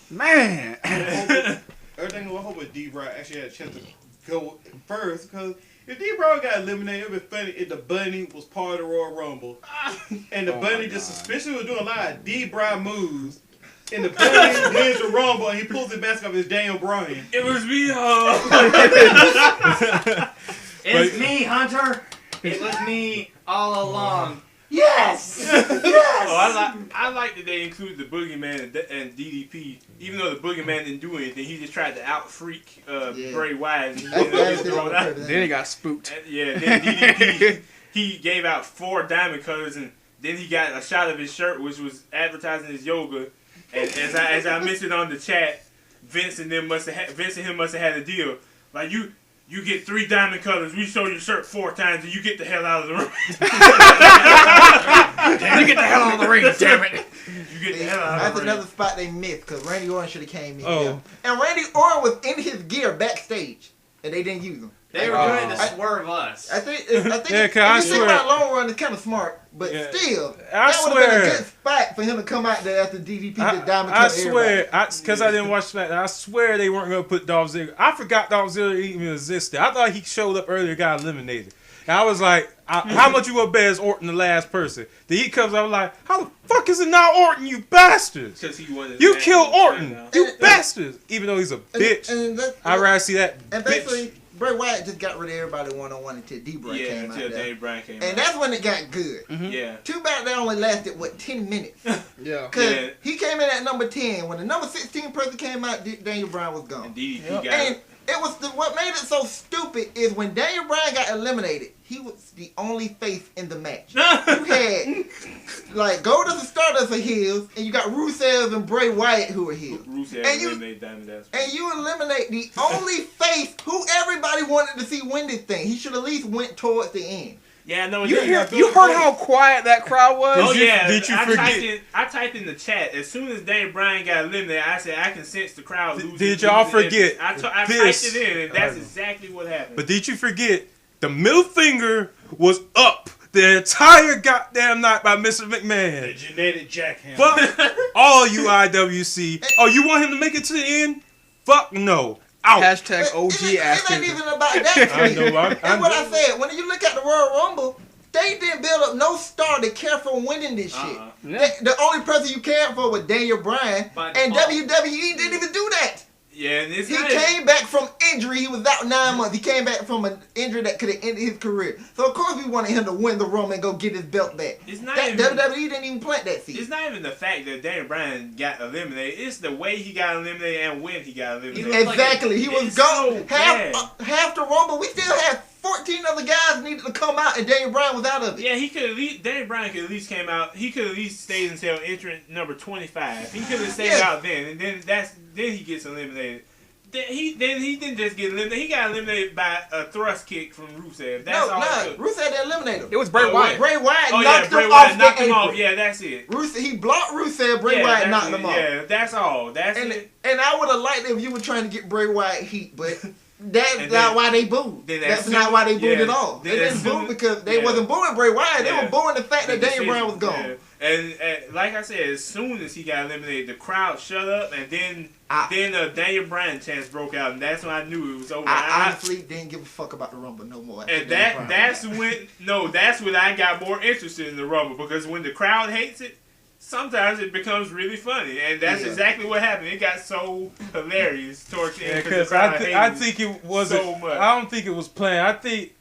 Speaker 4: Man.
Speaker 2: Everything I hope with D-Bry actually had a chance to go first, because if D-Bry got eliminated, it would be funny if the Bunny was part of the Royal Rumble. And the Bunny just suspiciously was doing a lot of D-Bry moves. And the Bunny wins the Rumble and he pulls the mask off his Daniel Bryan.
Speaker 6: It was me,
Speaker 7: It's me, Hunter. It was me all along.
Speaker 8: Yes!
Speaker 6: Oh, I like that they included the Boogeyman and DDP. Even though the Boogeyman didn't do anything, he just tried to out-freak Bray Wyatt. And
Speaker 4: Then he got spooked.
Speaker 6: Then DDP, he gave out 4 diamond cutters, and then he got a shot of his shirt, which was advertising his yoga. And as I mentioned on the chat, Vince and him must have had a deal. Like, you get 3 diamond colors. We show your shirt 4 times, and you get the hell out of the ring.
Speaker 4: You get the hell out of the ring, damn it.
Speaker 6: You get the hell out of
Speaker 5: That's
Speaker 6: the ring.
Speaker 5: another spot they missed because Randy Orton should have came in.
Speaker 1: Oh.
Speaker 5: And Randy Orton was in his gear backstage, and they didn't use him.
Speaker 8: They were doing it to swerve us.
Speaker 5: I think
Speaker 1: Yeah,
Speaker 5: if
Speaker 1: 'cause
Speaker 5: you
Speaker 1: I
Speaker 5: think
Speaker 1: swear-
Speaker 5: about long run, it's kind of smart, but
Speaker 1: Yeah.
Speaker 5: still,
Speaker 1: I
Speaker 5: that would have been a
Speaker 1: swear.
Speaker 5: good spot for him to come out there after DDP did diamond
Speaker 1: I
Speaker 5: cut
Speaker 1: swear,
Speaker 5: everybody.
Speaker 1: because I didn't watch that. I swear they weren't going to put Dolph Ziggler. I forgot Dolph Ziggler even existed. I thought he showed up earlier, got eliminated. And I was like, how much you gonna bet is Orton the last person? Then he comes, I was like, how the fuck is it not Orton, you bastards?
Speaker 6: Because he wanted
Speaker 1: You
Speaker 6: to
Speaker 1: killed
Speaker 6: match
Speaker 1: Orton,
Speaker 6: now.
Speaker 1: you bastards. Even though he's a bitch,
Speaker 5: And
Speaker 1: I'd rather see that
Speaker 5: and
Speaker 1: bitch.
Speaker 5: basically, Bray Wyatt just got rid of everybody one-on-one until D-Bray
Speaker 6: Yeah,
Speaker 5: came out
Speaker 6: until
Speaker 5: there.
Speaker 6: Dave Bryan came
Speaker 5: And
Speaker 6: out.
Speaker 5: that's when it got good.
Speaker 6: Yeah.
Speaker 5: Too bad they only lasted, 10 minutes?
Speaker 4: Yeah.
Speaker 5: Because
Speaker 6: Yeah.
Speaker 5: he came in at number 10. When the number 16 person came out, Daniel Bryan was gone.
Speaker 6: And DDP got
Speaker 5: And it was what made it so stupid is when Daniel Bryan got eliminated, he was the only face in the match. You had like Goldust and Stardust are heels, and you got Rusev and Bray Wyatt who are heels.
Speaker 6: Rusev
Speaker 5: And you-
Speaker 6: eliminated Diamond Dallas.
Speaker 5: And you eliminate the only face who everybody wanted to see win this thing. He should at least went towards the end.
Speaker 6: Yeah, no,
Speaker 4: You heard how quiet that crowd was?
Speaker 6: Oh
Speaker 1: Did you-
Speaker 6: yeah,
Speaker 1: did you
Speaker 6: I
Speaker 1: forget-
Speaker 6: typed in the chat as soon as Daniel Bryan got eliminated. I said I can sense the crowd losing.
Speaker 1: Did y'all forget
Speaker 6: I typed
Speaker 1: this?
Speaker 6: it in, and that's exactly what happened.
Speaker 1: But did you forget the middle finger was up the entire goddamn night by Mr.
Speaker 2: The
Speaker 1: McMahon?
Speaker 2: genetic jackhammer.
Speaker 1: Fuck all you IWC. Oh, you want him to make it to the end? Fuck no. Out.
Speaker 4: Hashtag
Speaker 5: But
Speaker 4: OG
Speaker 5: it
Speaker 4: Aston.
Speaker 5: ain't even about that.
Speaker 1: I know.
Speaker 5: And what I said, when you look at the Royal Rumble, they didn't build up no star to care for winning this shit. The only person you cared for was Daniel Bryan,
Speaker 8: But-
Speaker 5: and WWE didn't even do that.
Speaker 6: Yeah, and it's
Speaker 5: He
Speaker 6: not
Speaker 5: came back from injury. He was out 9 months. He came back from an injury that could have ended his career. So of course we wanted him to win the Rumble and go get his belt back.
Speaker 6: It's not
Speaker 5: That
Speaker 6: even-
Speaker 5: WWE didn't even plant that seed.
Speaker 6: It's not even the fact that Daniel Bryan got eliminated. It's the way he got eliminated and when he got eliminated.
Speaker 8: looked like
Speaker 5: Exactly. He was
Speaker 6: it's
Speaker 5: gone.
Speaker 6: so bad.
Speaker 5: Half the Rumble, we still had 14 other guys needed to come out, and Daniel Bryan was out of it.
Speaker 6: Yeah, he could at least. Daniel Bryan could at least came out. He could at least stayed until entrant number 25. He could have stayed
Speaker 5: Yeah.
Speaker 6: out then, and then he gets eliminated. Then he didn't just get eliminated. He got eliminated by a thrust kick from Rusev. That's all. It took.
Speaker 5: Rusev didn't eliminate him.
Speaker 4: It was Bray
Speaker 6: Oh,
Speaker 4: Wyatt.
Speaker 5: Bray Wyatt
Speaker 6: Oh yeah,
Speaker 5: knocked
Speaker 6: Bray
Speaker 5: him
Speaker 6: Wyatt
Speaker 5: off
Speaker 6: knocked
Speaker 5: the
Speaker 6: him
Speaker 5: apron.
Speaker 6: off. Yeah, that's it.
Speaker 5: He blocked Rusev. Bray Wyatt
Speaker 6: that's
Speaker 5: knocked
Speaker 6: it.
Speaker 5: him off.
Speaker 6: Yeah, that's all. That's
Speaker 5: And
Speaker 6: it.
Speaker 5: I would have liked it if you were trying to get Bray Wyatt heat, but that's
Speaker 6: And
Speaker 5: not
Speaker 6: then-
Speaker 5: why they booed.
Speaker 6: then
Speaker 5: That's
Speaker 6: as
Speaker 5: not
Speaker 6: soon-
Speaker 5: why they booed
Speaker 6: yeah,
Speaker 5: at all. They
Speaker 6: then as
Speaker 5: didn't boo
Speaker 6: soon-
Speaker 5: because they
Speaker 6: yeah.
Speaker 5: wasn't booing Bray Wyatt. They
Speaker 6: Yeah.
Speaker 5: were booing the fact that
Speaker 6: The
Speaker 5: Daniel Bryan was
Speaker 6: decision,
Speaker 5: gone.
Speaker 6: yeah. And like I said, as soon as he got eliminated, the crowd shut up, and then Daniel Bryan chance broke out, and that's when I knew it was over.
Speaker 5: I honestly didn't give a fuck about the Rumble no more. after
Speaker 6: And
Speaker 5: Daniel Bryan.
Speaker 6: that's when I got more interested in the Rumble, because when the crowd hates it, sometimes it becomes really funny, and that's
Speaker 5: Yeah.
Speaker 6: exactly what happened. It got so hilarious towards the end
Speaker 1: Because
Speaker 6: the crowd hated
Speaker 1: I
Speaker 6: it
Speaker 1: think it wasn't.
Speaker 6: so much.
Speaker 1: I don't think it was planned. I think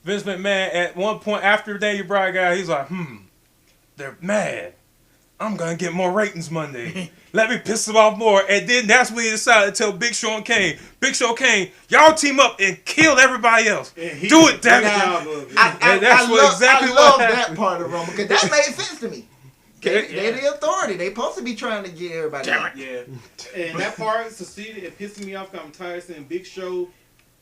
Speaker 1: Vince McMahon at one point after Daniel Bryan got, he's like, they're mad. I'm gonna get more ratings Monday. Let me piss them off more. And then that's when he decided to tell Big Show and Kane. Big Show and Kane, y'all team up and kill everybody else. Do it, damn it.
Speaker 5: I
Speaker 1: exactly
Speaker 5: love
Speaker 1: what
Speaker 5: that
Speaker 1: happened.
Speaker 5: part of the Rumble because that made sense to me. They're the authority. They supposed to be trying to get everybody out.
Speaker 6: Yeah.
Speaker 2: And that part succeeded. It pissing me off because I'm tired of seeing Big Show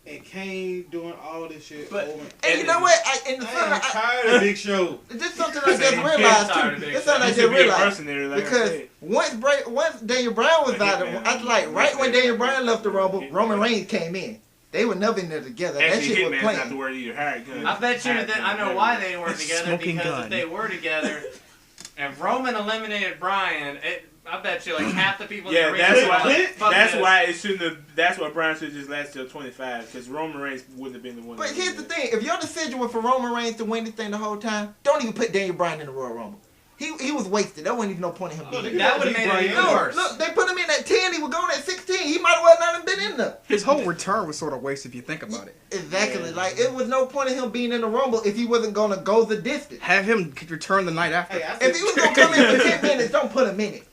Speaker 2: and Kane doing all this shit
Speaker 6: But-
Speaker 2: over.
Speaker 5: And you know what?
Speaker 2: I am tired of Big Show.
Speaker 5: This is something I just realized too. This is something I
Speaker 6: He
Speaker 5: just
Speaker 6: should be a
Speaker 5: realized.
Speaker 6: mercenary, like I
Speaker 5: Because
Speaker 6: said.
Speaker 5: once Daniel Bryan was out, I was like, right when Daniel Bryan left the Rumble, Roman Reigns came in. They were never in there together. That
Speaker 6: Actually,
Speaker 5: shit was
Speaker 6: Hitman's not the
Speaker 5: playing.
Speaker 6: word either. Hired gun.
Speaker 8: I bet you that I know why they weren't together,
Speaker 7: Smoking
Speaker 8: because
Speaker 7: gun.
Speaker 8: if they were together, if Roman eliminated Bryan, I bet you like half the people in
Speaker 6: Yeah,
Speaker 8: the
Speaker 6: that's
Speaker 8: ring
Speaker 6: why.
Speaker 8: were like, fuck
Speaker 6: That's
Speaker 8: this.
Speaker 6: why it shouldn't have. That's why Bryan should have just lasted till 25, because Roman Reigns wouldn't have been the one.
Speaker 5: But
Speaker 6: to
Speaker 5: here's
Speaker 6: win
Speaker 5: the
Speaker 6: it.
Speaker 5: thing: if your decision was for Roman Reigns to win this thing the whole time, don't even put Daniel Bryan in the Royal Rumble. He was wasted. There wasn't even no point in him being in there.
Speaker 8: That would have made it even
Speaker 5: No,
Speaker 8: worse.
Speaker 5: look, they put him in at 10. He was going at 16. He might as well not have been in there.
Speaker 4: His whole return was sort of wasted if you think about it.
Speaker 5: Exactly. Like, it was no point in him being in the Rumble if he wasn't going to go the distance.
Speaker 4: Have him return the night after.
Speaker 2: Hey, I said,
Speaker 5: If he was going to come in for 10 minutes, don't put him in it.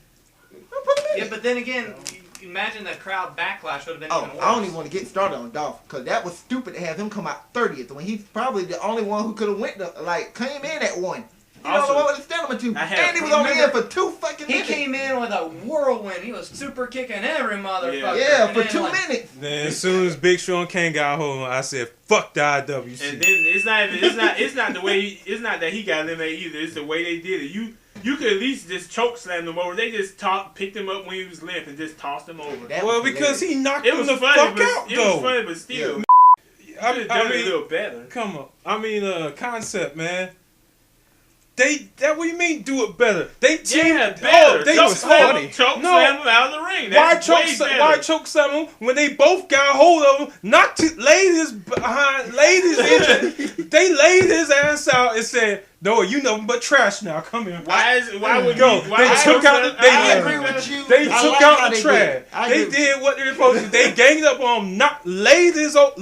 Speaker 5: Don't put him in
Speaker 8: Yeah,
Speaker 5: it.
Speaker 8: but then again, imagine the crowd backlash would have been
Speaker 5: Oh,
Speaker 8: even worse.
Speaker 5: I don't even want to get started on Dolph, because that was stupid to have him come out 30th when he's probably the only one who could have came in at 1. He don't
Speaker 6: Also,
Speaker 5: know what to stand him to.
Speaker 6: I have-
Speaker 5: And he was only in for 2 fucking
Speaker 8: He
Speaker 5: minutes.
Speaker 8: came in with a whirlwind. He was super kicking every motherfucker.
Speaker 5: Yeah,
Speaker 8: And
Speaker 5: for
Speaker 8: then,
Speaker 5: 2
Speaker 8: like,
Speaker 5: minutes.
Speaker 1: Then as soon as Big Show and Kane got hold of him, I said, "Fuck the IWC."
Speaker 6: And then it's not the way it's not that he got eliminated either. It's the way they did it. You could at least just choke slam him over. They just picked him up when he was limp and just tossed him over.
Speaker 5: That
Speaker 1: Well,
Speaker 5: was
Speaker 1: because he knocked
Speaker 6: It
Speaker 1: him
Speaker 6: was
Speaker 1: the
Speaker 6: funny,
Speaker 1: fuck
Speaker 6: but
Speaker 1: out,
Speaker 6: it
Speaker 1: though.
Speaker 6: was funny, but still,
Speaker 1: I,
Speaker 6: could have
Speaker 1: I
Speaker 6: done it a
Speaker 1: mean,
Speaker 6: little better.
Speaker 1: come on. I mean, concept, man. What do you mean do it better? They teamed.
Speaker 6: Yeah, better.
Speaker 1: They
Speaker 6: choke
Speaker 1: was
Speaker 6: slam
Speaker 1: funny.
Speaker 6: him, choke
Speaker 1: No.
Speaker 6: slam him out of the ring.
Speaker 1: Why
Speaker 6: That's
Speaker 1: choke?
Speaker 6: way better.
Speaker 1: Why choke slam him when they both got hold of him? Not to laid his behind, laid his engine. They laid his ass out and said, "No, you nothing but trash now. Come here."
Speaker 6: Why would
Speaker 1: Go.
Speaker 6: you? Why
Speaker 1: They
Speaker 6: would
Speaker 1: took
Speaker 6: you-
Speaker 1: out the-
Speaker 5: I
Speaker 1: they-
Speaker 5: agree with you.
Speaker 1: They
Speaker 5: I
Speaker 1: took
Speaker 5: like
Speaker 1: out
Speaker 5: how
Speaker 1: the
Speaker 5: they
Speaker 1: trash.
Speaker 5: did it. I
Speaker 1: They
Speaker 5: agree.
Speaker 1: did what they were supposed to. They ganged up on him, not laid his
Speaker 6: The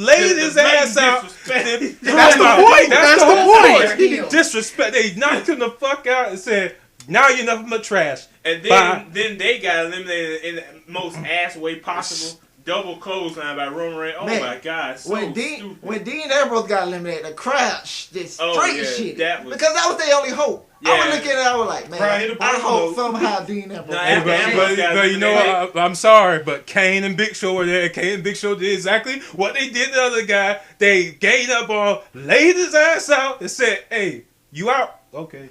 Speaker 1: ass out.
Speaker 6: disrespect.
Speaker 1: That's the
Speaker 4: point.
Speaker 1: That's
Speaker 4: That's
Speaker 1: the
Speaker 4: the
Speaker 1: whole
Speaker 8: point.
Speaker 1: point. Disrespect. They knocked him the fuck out and said, "Now you're nothing but trash."
Speaker 6: And
Speaker 1: Bye.
Speaker 6: then they got eliminated in the most ass way possible. Double clothesline by Roman Reigns. Oh
Speaker 5: Man,
Speaker 6: my God, so
Speaker 5: when Dean Ambrose got eliminated, the crowd just straight
Speaker 6: Oh, yeah,
Speaker 5: shit.
Speaker 6: that was-
Speaker 5: Because that was their only hope. I
Speaker 6: Yeah.
Speaker 5: was looking at it, I was like, man,
Speaker 2: Right, hit the
Speaker 5: I
Speaker 2: ball,
Speaker 5: hope
Speaker 2: though.
Speaker 5: somehow Dean Ambrose.
Speaker 6: Nah,
Speaker 1: Hey,
Speaker 6: Ambrose got
Speaker 1: but you know
Speaker 6: eliminated.
Speaker 1: what? I'm sorry, but Kane and Big Show were there. Kane and Big Show did exactly what they did to the other guy. They ganged up on, laid his ass out, and said, "Hey, you out?" Okay.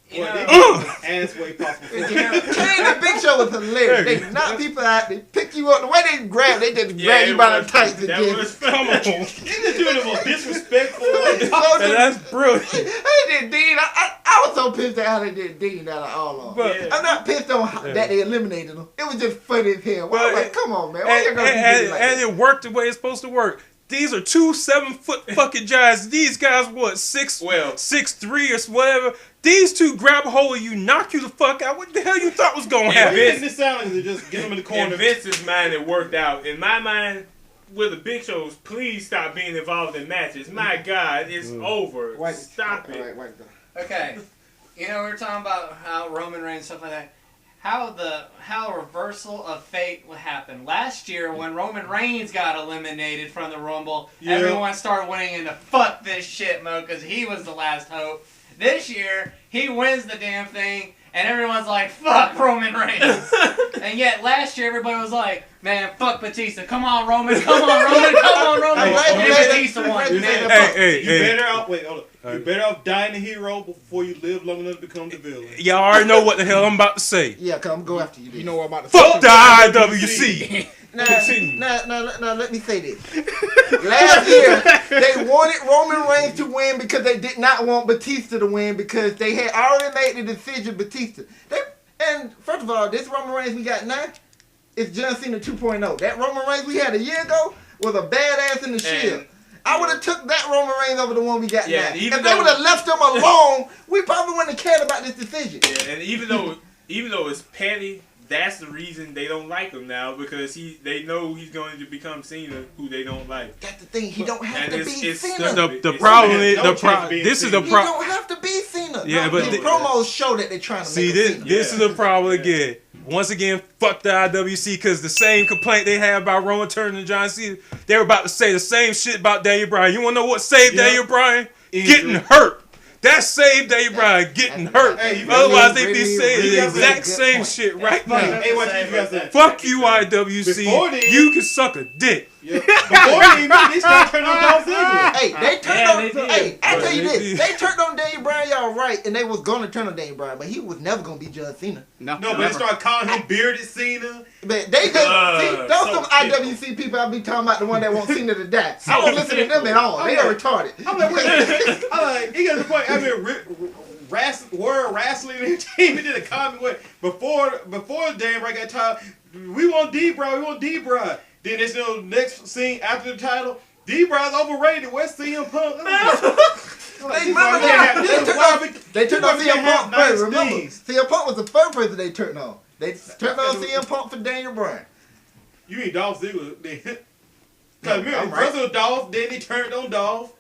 Speaker 8: You
Speaker 2: Well,
Speaker 8: know,
Speaker 2: they did it the ass way possible.
Speaker 8: you know,
Speaker 5: Kane and Big Show was hilarious.
Speaker 1: Hey.
Speaker 5: They knock people out, they pick you up. The way they grab, they just grab you by the tights and
Speaker 6: That
Speaker 5: just.
Speaker 6: was
Speaker 1: Come on.
Speaker 2: They just doing the most disrespectful way.
Speaker 5: So
Speaker 1: And that's brilliant.
Speaker 5: they did Dean. I was so pissed at how they did Dean out of all of them.
Speaker 1: But,
Speaker 6: Yeah.
Speaker 5: I'm not pissed on how, that they eliminated him. It was just funny as hell. I was
Speaker 1: But
Speaker 5: like, come on, man. Why you
Speaker 1: and,
Speaker 5: gonna do
Speaker 1: and,
Speaker 5: this like
Speaker 1: and
Speaker 5: that?
Speaker 1: it worked the way it's supposed to work. These are 2 7-foot fucking giants. These guys, what, 6'3" or whatever. These two grab a hold of you, knock you the fuck out. What the hell you thought was gonna
Speaker 2: Why you
Speaker 1: happen?
Speaker 2: making this sound like they just get them in the
Speaker 6: in
Speaker 2: corner?
Speaker 6: Vince's mind, it worked out. In my mind, with the Big Shows, please stop being involved in matches. My God, it's over. Stop it.
Speaker 5: All right, wipe that.
Speaker 8: okay, you know we were talking about how Roman Reigns stuff like that. How a reversal of fate would happen. Last year when Roman Reigns got eliminated from the Rumble,
Speaker 2: Yeah.
Speaker 8: everyone started winning into fuck this shit mode because he was the last hope. This year he wins the damn thing and everyone's like fuck Roman Reigns. And yet last year everybody was like, man, fuck Batista. Come on Roman, come on Roman, come on Roman.
Speaker 5: I'm glad
Speaker 8: And
Speaker 5: you
Speaker 8: then
Speaker 5: made
Speaker 8: Batista
Speaker 5: that-
Speaker 8: won.
Speaker 5: you made that
Speaker 1: Hey,
Speaker 5: point.
Speaker 1: hey,
Speaker 2: You
Speaker 1: hey.
Speaker 2: better off. Wait, hold up. You better off dying a hero before you live long enough to become the villain.
Speaker 1: Y'all already know what the hell I'm about to say.
Speaker 5: Yeah, come go after you.
Speaker 4: You know what I'm about to
Speaker 1: Fuck the
Speaker 2: IWC.
Speaker 1: IWC.
Speaker 5: Now,
Speaker 1: Continue.
Speaker 5: now, let me say this. Last year, they wanted Roman Reigns to win because they did not want Batista to win because they had already made the decision, Batista. And first of all, this Roman Reigns we got now is John Cena 2.0. That Roman Reigns we had a year ago was a badass in the Shield. I would have took that Roman Reigns over the one we got
Speaker 6: Yeah,
Speaker 5: now.
Speaker 6: even
Speaker 5: If they
Speaker 6: though-
Speaker 5: would have left them alone, we probably wouldn't have cared about this decision.
Speaker 6: Yeah, and even though it's petty, that's the reason they don't like him now because they know he's going to become Cena, who they don't like.
Speaker 5: That's the thing. He don't have
Speaker 6: And
Speaker 5: to
Speaker 6: it's-
Speaker 5: be
Speaker 6: it's
Speaker 5: Cena.
Speaker 1: The problem is
Speaker 2: No chance being
Speaker 1: this is the
Speaker 2: Cena.
Speaker 5: He
Speaker 1: problem.
Speaker 5: don't have to be Cena.
Speaker 1: Yeah,
Speaker 5: No,
Speaker 1: but
Speaker 5: his
Speaker 1: the-
Speaker 5: promos show that they're trying to
Speaker 1: See,
Speaker 5: make
Speaker 1: this
Speaker 5: him Cena.
Speaker 1: this is the problem again. Once again, fuck the IWC because the same complaint they had about Roman turning to John Cena, they were about to say the same shit about Daniel Bryan. You want to know what saved
Speaker 2: Yeah.
Speaker 1: Daniel Bryan?
Speaker 2: Injury.
Speaker 1: Getting hurt. That saved Daniel Bryan getting hurt.
Speaker 2: Hey, you
Speaker 1: Otherwise,
Speaker 5: really,
Speaker 1: they'd be
Speaker 5: really,
Speaker 1: saying
Speaker 5: really
Speaker 1: the
Speaker 5: good
Speaker 1: exact same
Speaker 5: point.
Speaker 1: shit right
Speaker 2: Hey,
Speaker 1: now.
Speaker 2: hey, what you guys say?
Speaker 1: Fuck you, IWC.
Speaker 2: Before then-
Speaker 1: You can suck a dick.
Speaker 2: Yeah. Before they started turning on Dolph Ziggler.
Speaker 5: Hey, they turned
Speaker 6: Yeah,
Speaker 5: on.
Speaker 6: they did.
Speaker 5: Hey, I tell you
Speaker 1: They
Speaker 5: this.
Speaker 1: did.
Speaker 5: They turned on Daniel Bryan, y'all right, and they was gonna turn on Daniel Bryan, but he was never gonna be John Cena.
Speaker 2: No, but they started calling him Bearded Cena.
Speaker 5: But they just see those
Speaker 6: so
Speaker 5: some IWC people I be talking about the one that want Cena to die. I don't listen to them at all. They are retarded.
Speaker 2: I'm like, he got to the point. I mean, World Wrestling Entertainment did a comment where before Dan Bryan got tired, we want D-Bry, we want D-Bry. Then there's no next scene after the title. D-Bry's overrated. Where's CM Punk?
Speaker 5: They turned on CM Punk first. Remember, CM Punk was the first person they turned on. They turned on CM Punk for Daniel Bryan.
Speaker 2: You mean Dolph Ziggler? Because
Speaker 5: I'm
Speaker 2: first it was Dolph, then they turned on Dolph.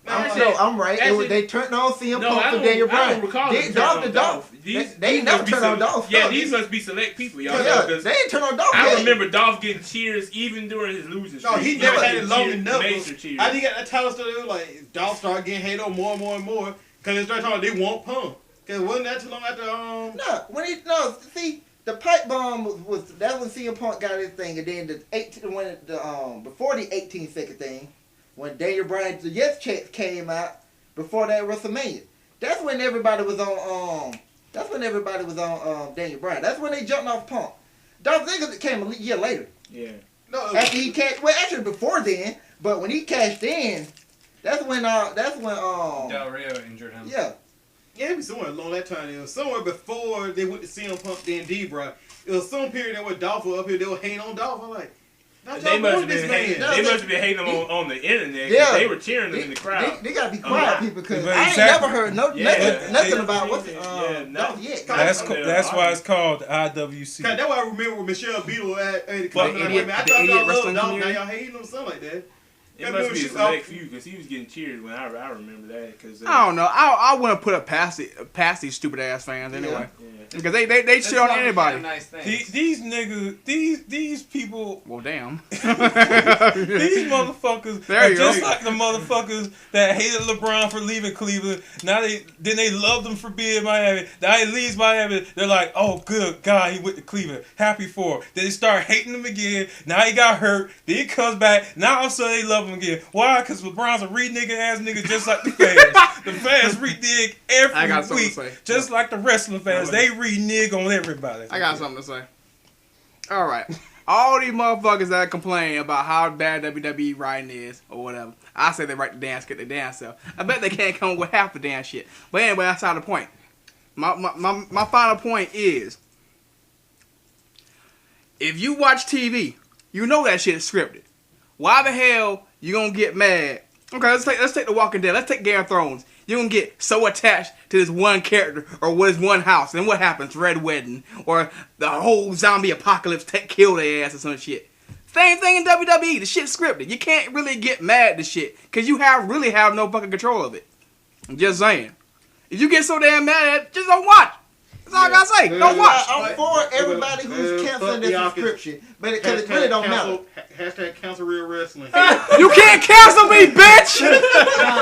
Speaker 5: I'm right. They turned on CM Punk for Daniel Bryan.
Speaker 6: I don't recall them turning on Dolph.
Speaker 5: They never turned on Dolph.
Speaker 6: Yeah, these must be select people, y'all.
Speaker 5: Yeah,
Speaker 6: Because
Speaker 5: they ain't turned on Dolph.
Speaker 6: I remember Dolph getting cheers even during his losing streak.
Speaker 2: No, he never had it long
Speaker 6: Cheers,
Speaker 2: enough.
Speaker 6: major cheers.
Speaker 2: I think that title story like Dolph started getting hated on more and more and more because they started talking they want Punk. Because wasn't that too long after
Speaker 5: See, the pipe bomb was that when CM Punk got his thing, and then before the 18-second thing, when Daniel Bryan's the Yes checks came out before that WrestleMania, that's when everybody was on Daniel Bryan. That's when they jumped off Punk. Dolph Ziggler came a year later.
Speaker 6: Yeah.
Speaker 2: No,
Speaker 5: After he cashed, well, actually before then, but when he cashed in, that's when
Speaker 8: Del Rio injured him.
Speaker 5: yeah.
Speaker 2: Yeah, it was somewhere along that time. It was somewhere before they went to CM Punk, then D-Bry. It was some period that where Dolph was up here, they were hating on Dolph. I'm like,
Speaker 6: They must have been hating. They must have been hating him on the internet.
Speaker 5: Yeah.
Speaker 6: They were cheering him in the crowd.
Speaker 5: They gotta be quiet, people, because
Speaker 1: But
Speaker 5: I ain't
Speaker 1: exactly.
Speaker 5: never heard nothing about what's Dolph yet.
Speaker 1: That's why it's called IWC.
Speaker 2: That's why I remember when Michelle Beadle at the
Speaker 4: The
Speaker 2: comment.
Speaker 4: idiot-
Speaker 2: I
Speaker 4: the
Speaker 2: thought
Speaker 4: idiot
Speaker 2: y'all loved
Speaker 4: wrestling
Speaker 2: Dolph, now
Speaker 4: community?
Speaker 2: y'all hating him, something like that.
Speaker 6: It must be a select few because he was getting cheered when I remember that. Cause,
Speaker 4: I don't know. I wouldn't put it past these stupid ass fans anyway. Because they
Speaker 8: That's
Speaker 4: shit on
Speaker 8: why we
Speaker 4: anybody.
Speaker 8: have nice things.
Speaker 1: These niggas, these people,
Speaker 4: Well, damn.
Speaker 1: these motherfuckers
Speaker 4: There
Speaker 1: are
Speaker 4: you
Speaker 1: just
Speaker 4: go.
Speaker 1: like the motherfuckers that hated LeBron for leaving Cleveland. Now they loved him for being in Miami. Now he leaves Miami. They're like, oh, good God, he went to Cleveland. Happy for him. Then they start hating him again. Now he got hurt. Then he comes back. Now all of a sudden they love him again. Why? Because LeBron's a re-nigga ass nigga just like the fans. The fans re-nig
Speaker 4: I got
Speaker 1: every
Speaker 4: something
Speaker 1: week.
Speaker 4: to say.
Speaker 1: Just like the wrestling fans. They re-nig on everybody.
Speaker 4: I got something to say. All right. All these motherfuckers that complain about how bad WWE writing is or whatever, I say they write the damn skit, the damn self. I bet they can't come up with half the damn shit. But anyway, that's not the point. My final point is, if you watch TV, you know that shit is scripted. Why the hell you gonna get mad? Okay, let's take The Walking Dead. Let's take Game of Thrones. You're gonna get so attached to this one character or what is one house, and what happens? Red Wedding or the whole zombie apocalypse kill their ass or some shit. Same thing in WWE. The shit's scripted. You can't really get mad at the shit because you really have no fucking control of it. I'm just saying. If you get so damn mad at it, just don't watch. That's all I gotta say. Don't watch.
Speaker 5: I'm for everybody who's canceling their subscription, but because it really don't matter.
Speaker 2: Hashtag cancel real wrestling.
Speaker 4: You can't cancel me, bitch!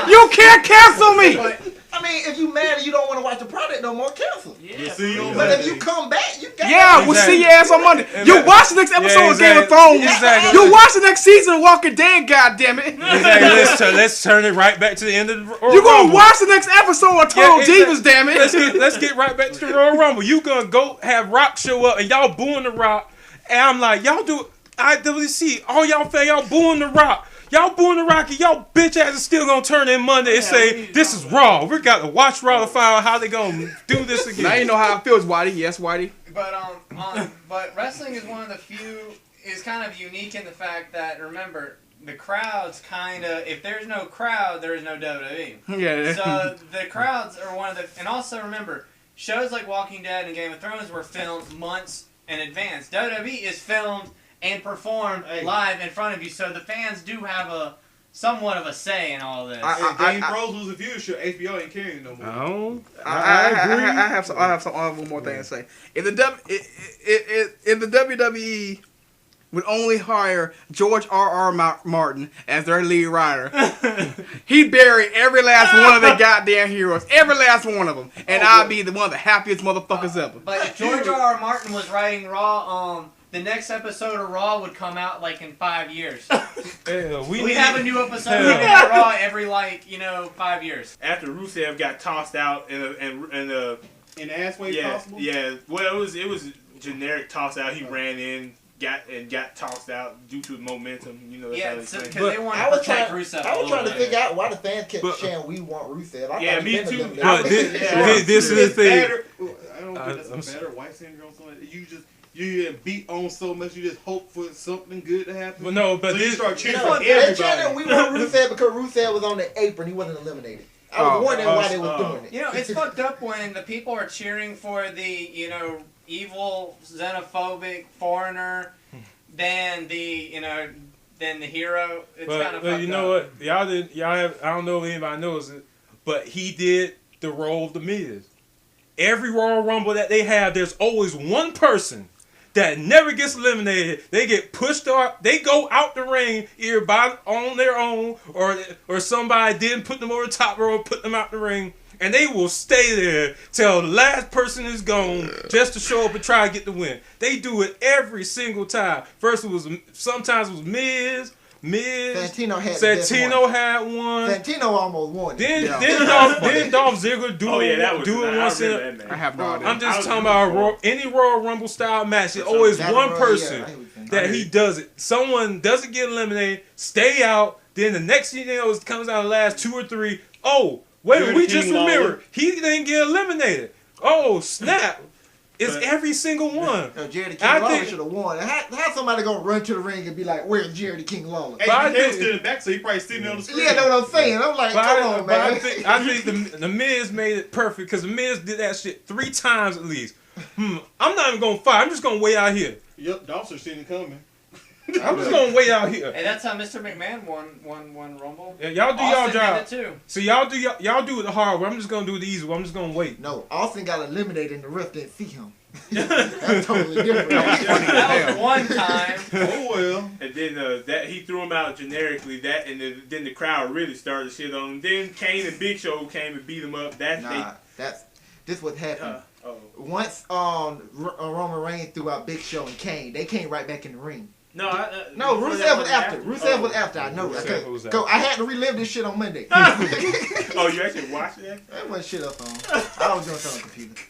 Speaker 4: You can't cancel me!
Speaker 5: I mean, if you mad and you don't want to watch the product no more, cancel.
Speaker 6: Yeah.
Speaker 2: See you on
Speaker 5: But if
Speaker 2: Monday.
Speaker 5: you come back, you got
Speaker 4: Yeah, we'll see your ass on Monday. You watch the next episode of Game of Thrones.
Speaker 1: Exactly.
Speaker 4: You watch the next season of Walking Dead, goddammit.
Speaker 1: Exactly. Let's turn it right back to the end of the Royal
Speaker 4: You gonna
Speaker 1: Rumble.
Speaker 4: watch the next episode of Total
Speaker 1: Yeah, exactly.
Speaker 4: Divas, damn it.
Speaker 1: Let's get right back to the Royal Rumble. You gonna go have Rock show up and y'all booing the Rock, and I'm like, y'all do IWC. All y'all fans, y'all booing the Rock. Y'all booing the Rock, and y'all bitch ass is still gonna turn in Monday and say this is Raw. We got to watch Raw to find out how they gonna do this again.
Speaker 4: Now you know how it feels, Whitey. Yes, Whitey.
Speaker 8: But wrestling is one of the few is kind of unique in the fact that remember the crowds kind of if there's no crowd there is no WWE.
Speaker 4: Yeah.
Speaker 8: So the crowds are one of the and also remember shows like Walking Dead and Game of Thrones were filmed months in advance. WWE is filmed and performed live in front of you, so the fans do have a somewhat of a say in all of this.
Speaker 2: Game Thrones was a viewership. HBO ain't carrying no more.
Speaker 4: I have one more thing to say. If the WWE would only hire George R.R. Martin as their lead writer, he'd bury every last one of the goddamn heroes, every last one of them, and I'd be one of the happiest motherfuckers ever.
Speaker 8: But if George R.R. Martin was writing Raw, the next episode of Raw would come out like in 5 years.
Speaker 1: Hell,
Speaker 8: We have a new episode
Speaker 1: Hell.
Speaker 8: of Raw every 5 years.
Speaker 6: After Rusev got tossed out in the
Speaker 2: In the ass way possible?
Speaker 6: yeah. Well, it was generic toss out. He ran in, got tossed out due to momentum. You know, that's how
Speaker 8: Yeah,
Speaker 6: they
Speaker 8: because
Speaker 6: play.
Speaker 8: they want
Speaker 5: I
Speaker 8: to
Speaker 5: was
Speaker 8: protect
Speaker 5: trying,
Speaker 8: Rusev.
Speaker 5: I was trying to
Speaker 8: a little
Speaker 5: figure
Speaker 8: bit.
Speaker 5: out why the fans kept
Speaker 1: But-
Speaker 5: saying we want Rusev. I
Speaker 6: Yeah,
Speaker 5: thought
Speaker 6: me
Speaker 5: he been
Speaker 6: too.
Speaker 5: eliminated.
Speaker 1: But this is the thing.
Speaker 2: Batter, I don't
Speaker 1: I-
Speaker 2: think that's
Speaker 1: I'm
Speaker 2: a batter white syndrome. Something like that. You get beat on so much, you just hope for something good to happen.
Speaker 1: Well, no, but
Speaker 2: so you
Speaker 1: this.
Speaker 2: start
Speaker 5: You
Speaker 2: cheering
Speaker 5: know,
Speaker 2: for
Speaker 5: they
Speaker 2: everybody.
Speaker 5: chanted we want Rusev because Rusev was on the apron. He wasn't eliminated. I was wondering why they were doing it.
Speaker 8: You know, it's fucked up when the people are cheering for the, evil, xenophobic foreigner than the, than the hero. It's kind of fucked
Speaker 1: But you know
Speaker 8: up.
Speaker 1: what? Y'all have. I don't know if anybody knows it, but he did the role of the Miz. Every Royal Rumble that they have, there's always one person that never gets eliminated. They get pushed out. They go out the ring either on their own or somebody didn't put them over the top rope, put them out the ring, and they will stay there till the last person is gone just to show up and try to get the win. They do it every single time. Sometimes it was Miz.
Speaker 5: Santino had the best
Speaker 1: Santino
Speaker 5: one.
Speaker 1: had one.
Speaker 5: Santino almost won.
Speaker 1: Then
Speaker 5: Yeah.
Speaker 1: Dolph Ziggler do it once in a.
Speaker 3: man.
Speaker 4: I have no idea.
Speaker 1: I'm just talking about any Royal Rumble style match. There's always
Speaker 5: Battle
Speaker 1: one
Speaker 5: Royale,
Speaker 1: person
Speaker 5: yeah, I hear what you're saying.
Speaker 1: that he does it. Someone doesn't get eliminated, stay out. Then the next thing you know, it comes out the last 2 or 3. Oh, wait,
Speaker 2: Jerry
Speaker 1: we
Speaker 2: King
Speaker 1: just
Speaker 2: Lawler.
Speaker 1: remembered he didn't get eliminated. Oh snap! It's
Speaker 6: But-
Speaker 1: every single one.
Speaker 5: No, Jerry the
Speaker 1: I
Speaker 5: King Lawler
Speaker 1: think-
Speaker 5: should have won. How somebody gonna run to the ring and be like, "Where's Jerry the King Lawler?"
Speaker 2: Hey,
Speaker 1: But I
Speaker 2: he was
Speaker 1: think-
Speaker 2: still in the back, so he probably sitting on the screen.
Speaker 5: Yeah, know what I'm saying. I'm like, come on,
Speaker 1: But
Speaker 5: man.
Speaker 1: I think the Miz made it perfect because the Miz did that shit 3 times at least. I'm not even gonna fight. I'm just gonna wait out here.
Speaker 2: Yep, Dawson seen it coming.
Speaker 1: I'm just gonna wait out here.
Speaker 8: Hey, that's how Mr. McMahon won Rumble.
Speaker 1: Yeah, y'all do
Speaker 8: Austin
Speaker 1: y'all
Speaker 8: did
Speaker 1: job.
Speaker 8: it too.
Speaker 1: So y'all do it the hard way. I'm just gonna do it the easy way. I'm just gonna wait.
Speaker 5: No, Austin got eliminated and the ref didn't see him. That's totally different.
Speaker 8: That was one time.
Speaker 2: Oh well.
Speaker 6: And then that he threw him out generically. That and then the crowd really started shit on him. Then Kane and Big Show came and beat him up.
Speaker 5: This what happened.
Speaker 6: Oh
Speaker 5: Once Roman Reigns threw out Big Show and Kane, they came right back in the ring.
Speaker 6: no,
Speaker 5: No, Rusev was after. Rusev was
Speaker 6: Oh.
Speaker 5: after. I know.
Speaker 1: Rusev was
Speaker 5: Okay. I had to relive this shit on Monday.
Speaker 6: Oh, you actually watched that?
Speaker 5: That wasn't shit up on. I was doing something on the computer.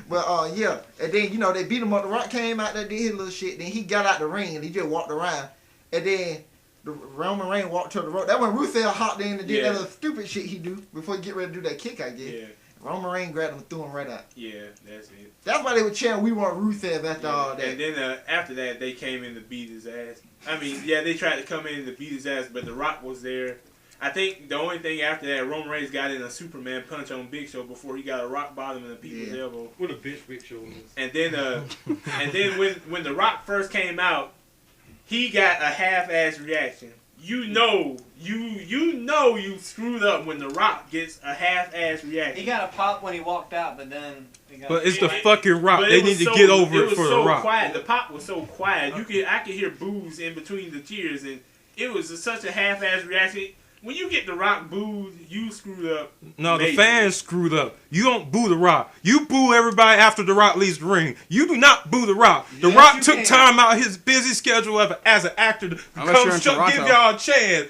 Speaker 5: But yeah, and then they beat him up. The Rock came out there, did his little shit. Then he got out the ring and he just walked around. And then the Roman Reigns walked to the rope. That when Rusev hopped in and did that little stupid shit he do before he get ready to do that kick, I guess.
Speaker 6: Yeah,
Speaker 5: Roman Reigns grabbed him and threw him right out.
Speaker 6: yeah, that's it.
Speaker 5: That's why they were chanting, "We want Rusev" after all that.
Speaker 6: And then after that, they came in to beat his ass. I mean, yeah, they tried to come in to beat his ass, but The Rock was there. I think the only thing after that, Roman Reigns got in a Superman punch on Big Show before he got a rock bottom in the people's elbow.
Speaker 2: What a bitch Big Show is.
Speaker 6: And then when The Rock first came out, he got a half-ass reaction. You know you screwed up when The Rock gets a half-ass reaction.
Speaker 8: He got a pop when he walked out, but then he got
Speaker 1: But it's the
Speaker 6: Yeah,
Speaker 1: fucking Rock.
Speaker 6: But
Speaker 1: They
Speaker 6: it
Speaker 1: need
Speaker 6: was
Speaker 1: to get over it
Speaker 6: was
Speaker 1: for the
Speaker 6: so
Speaker 1: Rock.
Speaker 6: Quiet. The pop was so quiet. I could hear boos in between the tears, and it was such a half-ass reaction. When you get The Rock booed, you screwed up.
Speaker 1: No, the
Speaker 6: Maybe.
Speaker 1: fans screwed up. You don't boo the Rock. You boo everybody after the Rock leaves the ring. You do not boo the Rock. The
Speaker 8: Yes,
Speaker 1: Rock
Speaker 8: you
Speaker 1: took
Speaker 8: can.
Speaker 1: time out of his busy schedule as an actor to
Speaker 4: Unless you're
Speaker 1: come
Speaker 4: in Toronto.
Speaker 1: give y'all a chance.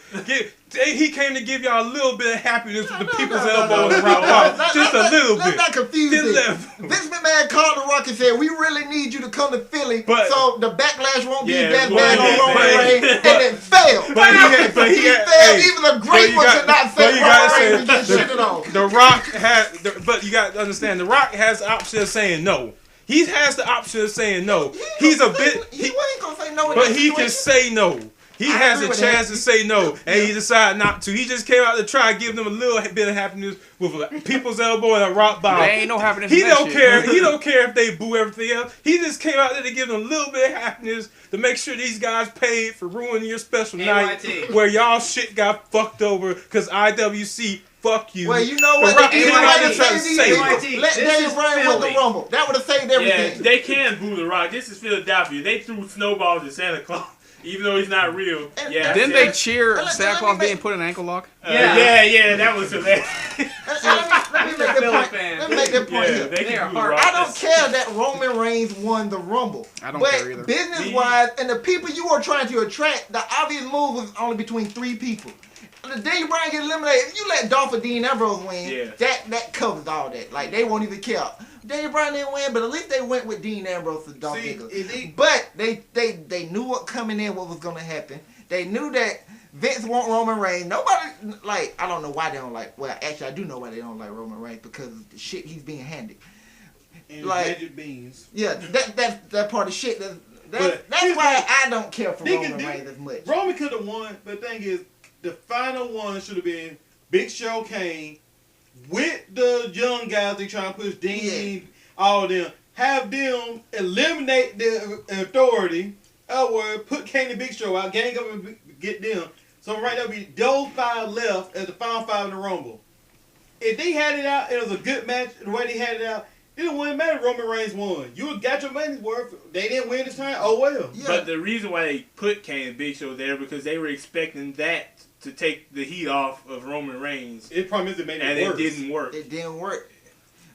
Speaker 1: He came to give y'all a little bit of happiness with the people's elbow and the Rock pop. Just a little
Speaker 5: Let's
Speaker 1: bit.
Speaker 5: not confuse
Speaker 1: Just
Speaker 5: it.
Speaker 1: left.
Speaker 5: Vince McMahon called The Rock and said, "We really need you to come to Philly,
Speaker 1: But-
Speaker 5: so the backlash won't be
Speaker 6: Yeah,
Speaker 5: that
Speaker 6: well,
Speaker 5: bad
Speaker 6: yeah,
Speaker 5: on Roman
Speaker 6: but-
Speaker 5: Reigns," and it failed.
Speaker 1: But he had- but he had-
Speaker 5: failed.
Speaker 1: hey,
Speaker 5: Even the
Speaker 1: but
Speaker 5: great
Speaker 1: you
Speaker 5: ones
Speaker 1: got-
Speaker 5: did not
Speaker 1: but
Speaker 5: say
Speaker 1: you gotta
Speaker 5: Roman Reigns
Speaker 1: say-
Speaker 5: and get shitted on.
Speaker 1: The Rock but you got to understand, The Rock has the option of saying no. He has the option of saying no. He's a bit,
Speaker 5: He ain't gonna say no in
Speaker 1: but
Speaker 5: that
Speaker 1: he can
Speaker 5: situation.
Speaker 1: say no. He
Speaker 5: I
Speaker 1: has
Speaker 5: agree
Speaker 1: a
Speaker 5: with
Speaker 1: chance
Speaker 5: that.
Speaker 1: to say no, and he decided not to. He just came out to try to give them a little bit of happiness with a people's elbow and a rock
Speaker 4: There
Speaker 1: bottom.
Speaker 4: ain't no happiness
Speaker 1: He
Speaker 4: in that
Speaker 1: don't
Speaker 4: shit.
Speaker 1: care. He don't care if they boo everything else. He just came out there to give them a little bit of happiness to make sure these guys paid for ruining your special night
Speaker 8: AYT.
Speaker 1: where y'all shit got fucked over because IWC. Fuck you.
Speaker 5: Well, you know
Speaker 1: The
Speaker 5: what?
Speaker 1: Rock
Speaker 5: They
Speaker 1: came
Speaker 5: might
Speaker 1: out
Speaker 5: have
Speaker 1: and tried to
Speaker 5: saved
Speaker 1: say
Speaker 5: these
Speaker 1: it.
Speaker 5: people. Let
Speaker 8: This
Speaker 5: Dave
Speaker 8: is
Speaker 5: Bryan win the
Speaker 8: Philly.
Speaker 5: Rumble. That would have saved
Speaker 6: Yeah,
Speaker 5: everything.
Speaker 6: they can boo The Rock. This is Philadelphia. They threw snowballs at Santa Claus, even though he's not real. Yeah,
Speaker 4: Didn't
Speaker 6: yeah.
Speaker 4: they cheer
Speaker 5: Let me
Speaker 4: Santa Claus
Speaker 5: make-
Speaker 4: being put in an ankle lock?
Speaker 6: Yeah, that was hilarious.
Speaker 5: Let me make the point.
Speaker 8: fans.
Speaker 5: Let me make that point
Speaker 6: Yeah,
Speaker 5: here.
Speaker 6: they
Speaker 8: They are
Speaker 6: can do
Speaker 8: hard.
Speaker 6: Raw.
Speaker 5: I don't care that Roman Reigns won the Rumble.
Speaker 4: I don't
Speaker 5: but
Speaker 4: care either.
Speaker 5: business-wise, and the people you are trying to attract, the obvious move was only between 3 people. The day Bryan get eliminated, if you let Dolph or Dean Ambrose win, that covers all that. Like, they won't even care. Daniel Bryan didn't win, but at least they went with Dean Ambrose and Dolph Ziggler. But they knew what coming in, what was going to happen. They knew that Vince want Roman Reigns. Nobody, like, I don't know why they don't like, well, actually, I do know why they don't like Roman Reigns, because of the shit he's being handed.
Speaker 2: And
Speaker 5: like,
Speaker 2: magic beans.
Speaker 5: Yeah, that part of shit. That's why I don't care for Roman Reigns as much.
Speaker 2: Roman could have won, but the thing is, the final one should have been Big Show Kane with the young guys they trying to push Dean, all of them. Have them eliminate the Authority, or put Kane and Big Show out, gang up and get them. So right there, be those 5 left as the final 5 in the Rumble. If they had it out, it was a good match. The way they had it out, it wouldn't matter. Roman Reigns won. You got your money's worth. They didn't win this time. Oh well.
Speaker 5: Yeah.
Speaker 6: But the reason why they put Kane and Big Show there because they were expecting that to take the heat off of Roman Reigns.
Speaker 2: It probably made
Speaker 6: and
Speaker 2: it worse.
Speaker 6: it didn't work.
Speaker 5: It didn't work.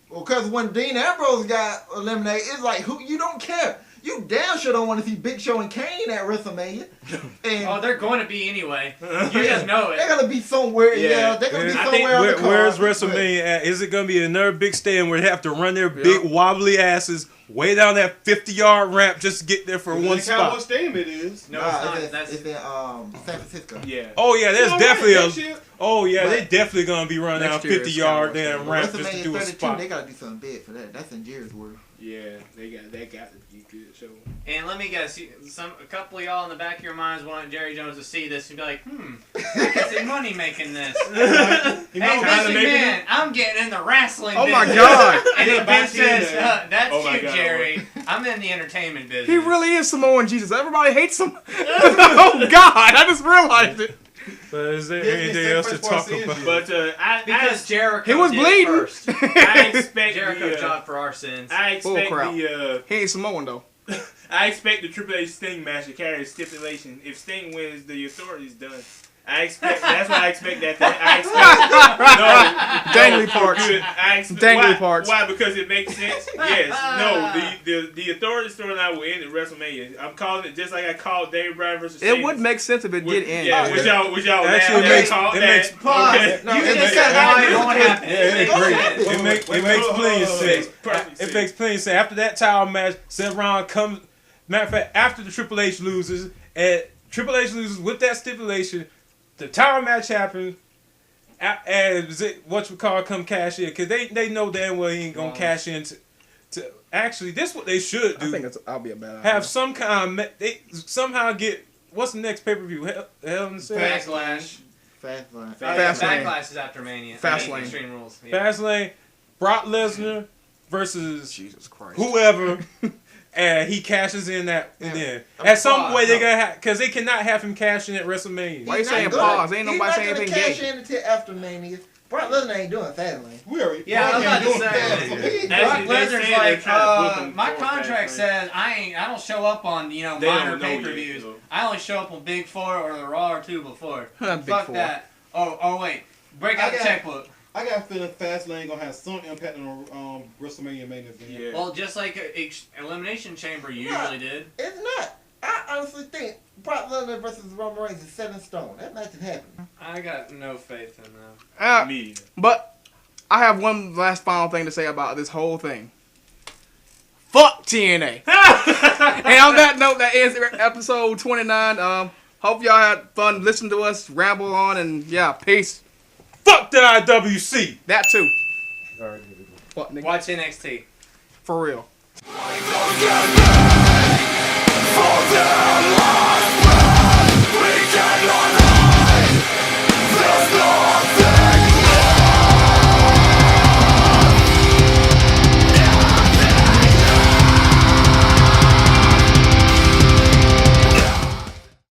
Speaker 5: Well, because when Dean Ambrose got eliminated, it's like, who you don't care. You damn sure don't want to see Big Show and Kane at WrestleMania. And
Speaker 8: they're going to be anyway. You just know it.
Speaker 5: They're going to be somewhere. Yeah, they're going to be somewhere on the card.
Speaker 1: Where's WrestleMania at? Is it going to be another big stand where they have to run their big wobbly asses way down that 50-yard ramp just to get there for one spot?
Speaker 2: What stadium it is?
Speaker 8: No, it's not.
Speaker 5: It's in San Francisco.
Speaker 6: Yeah.
Speaker 1: Oh yeah, there's definitely a. Oh yeah,
Speaker 5: But
Speaker 1: they definitely gonna be running down 50-yard damn ramp just to do a
Speaker 5: WrestleMania 32,
Speaker 1: spot.
Speaker 5: they got to do something big for that. That's in Jerry's world.
Speaker 6: Yeah, that got to be a good show.
Speaker 8: And let me guess, a couple of y'all in the back of your minds want Jerry Jones to see this and be like, I can see money making this. Hey, Vince McMahon, I'm getting in the wrestling business.
Speaker 4: Oh my God.
Speaker 8: And then Vince says,
Speaker 2: there.
Speaker 8: that's
Speaker 6: Oh my
Speaker 8: cute,
Speaker 6: God.
Speaker 8: Jerry. I'm in the entertainment business.
Speaker 4: He really is Samoan Jesus. Everybody hates him. Oh God, I just realized it.
Speaker 1: But is there
Speaker 2: Yeah,
Speaker 1: anything
Speaker 2: it's
Speaker 1: else to
Speaker 2: the first
Speaker 1: talk
Speaker 2: part
Speaker 1: about?
Speaker 2: seeing
Speaker 6: But
Speaker 8: Because Jericho
Speaker 4: He was
Speaker 8: did
Speaker 4: bleeding.
Speaker 8: first.
Speaker 6: I expect
Speaker 8: Jericho jobbed for our sins.
Speaker 6: I expect
Speaker 4: crap.
Speaker 6: the
Speaker 4: He ain't Samoan though.
Speaker 6: I expect the Triple H Sting match to carry a stipulation. If Sting wins, the Authority's done. I expect. That's what I expect that. I expect.
Speaker 4: Dangly parts.
Speaker 6: Good. I expect,
Speaker 4: Dangly
Speaker 6: why,
Speaker 4: parts.
Speaker 6: Why? Because it makes sense. Yes. No. The Authority storyline will end at WrestleMania. I'm calling it just like I called Dave Bryan versus.
Speaker 4: It
Speaker 6: Sheamus.
Speaker 4: would make sense if it did end.
Speaker 6: Yeah. Which y'all
Speaker 1: Actually,
Speaker 6: laugh at.
Speaker 1: it makes
Speaker 6: Okay.
Speaker 5: No,
Speaker 8: You
Speaker 5: it
Speaker 8: just
Speaker 5: makes
Speaker 8: said why it won't happen.
Speaker 1: It makes plenty of sense.
Speaker 6: Perfect
Speaker 1: It
Speaker 6: sense.
Speaker 1: makes plenty of sense. After that title match, Seth Rollins comes. Matter of fact, after the Triple H loses, and Triple H loses with that stipulation, the title match happens, and come cash in because they know damn well he ain't gonna cash in. To actually, this is what they should do.
Speaker 4: I think I'll be a bad idea.
Speaker 1: Have some kind of they somehow get what's the next pay per view? Hell in the Cell?
Speaker 8: Backlash.
Speaker 5: Fast Lane.
Speaker 4: Fast Lane.
Speaker 8: Backlash is after Mania.
Speaker 4: Fast Lane.
Speaker 8: Extreme Rules. Yeah.
Speaker 1: Fast Lane, Brock Lesnar versus
Speaker 4: Jesus Christ.
Speaker 1: whoever, and he cashes in that, and then at some way they gotta have because they cannot have him cash in at WrestleMania.
Speaker 4: Why you
Speaker 5: He's
Speaker 4: saying
Speaker 5: not
Speaker 4: pause?
Speaker 5: gonna-
Speaker 4: Ain't nobody saying
Speaker 5: He's
Speaker 4: anything
Speaker 5: not gonna cash
Speaker 4: gay.
Speaker 5: in until after Mania. Brock Lesnar ain't doing Fast Lane.
Speaker 2: We already.
Speaker 8: Yeah, I was about to
Speaker 2: doing
Speaker 8: say,
Speaker 2: Fast
Speaker 5: man.
Speaker 2: Lane.
Speaker 8: Brock
Speaker 6: Actually, they
Speaker 8: Lesnar's
Speaker 6: say they're
Speaker 8: like,
Speaker 6: trying to book him
Speaker 8: my
Speaker 6: for
Speaker 8: contract
Speaker 6: Fast Lane.
Speaker 8: says I don't show up on
Speaker 6: They
Speaker 8: minor
Speaker 6: don't know
Speaker 8: pay per views.
Speaker 6: yet, so.
Speaker 8: I only show up on Big Four or the Raw or 2 before.
Speaker 4: Big
Speaker 8: Fuck
Speaker 4: Four.
Speaker 8: that. Oh wait, break out
Speaker 2: I
Speaker 8: the
Speaker 2: got-
Speaker 8: checkbook.
Speaker 2: I got a feeling Fast Lane gonna have some impact on WrestleMania main event.
Speaker 6: Yeah.
Speaker 8: Well, just like Elimination Chamber usually did.
Speaker 5: It's not. I honestly think Brock Lesnar versus Roman Reigns is set in stone. That match is happening.
Speaker 8: I got no faith in them.
Speaker 6: Me.
Speaker 4: But I have one last final thing to say about this whole thing. Fuck TNA. And on that note, that is episode 29. Hope y'all had fun listening to us ramble on, and yeah, peace.
Speaker 1: Fuck the IWC.
Speaker 4: That too.
Speaker 1: All right.
Speaker 4: What, nigga?
Speaker 8: Watch NXT.
Speaker 4: For real.
Speaker 9: For the last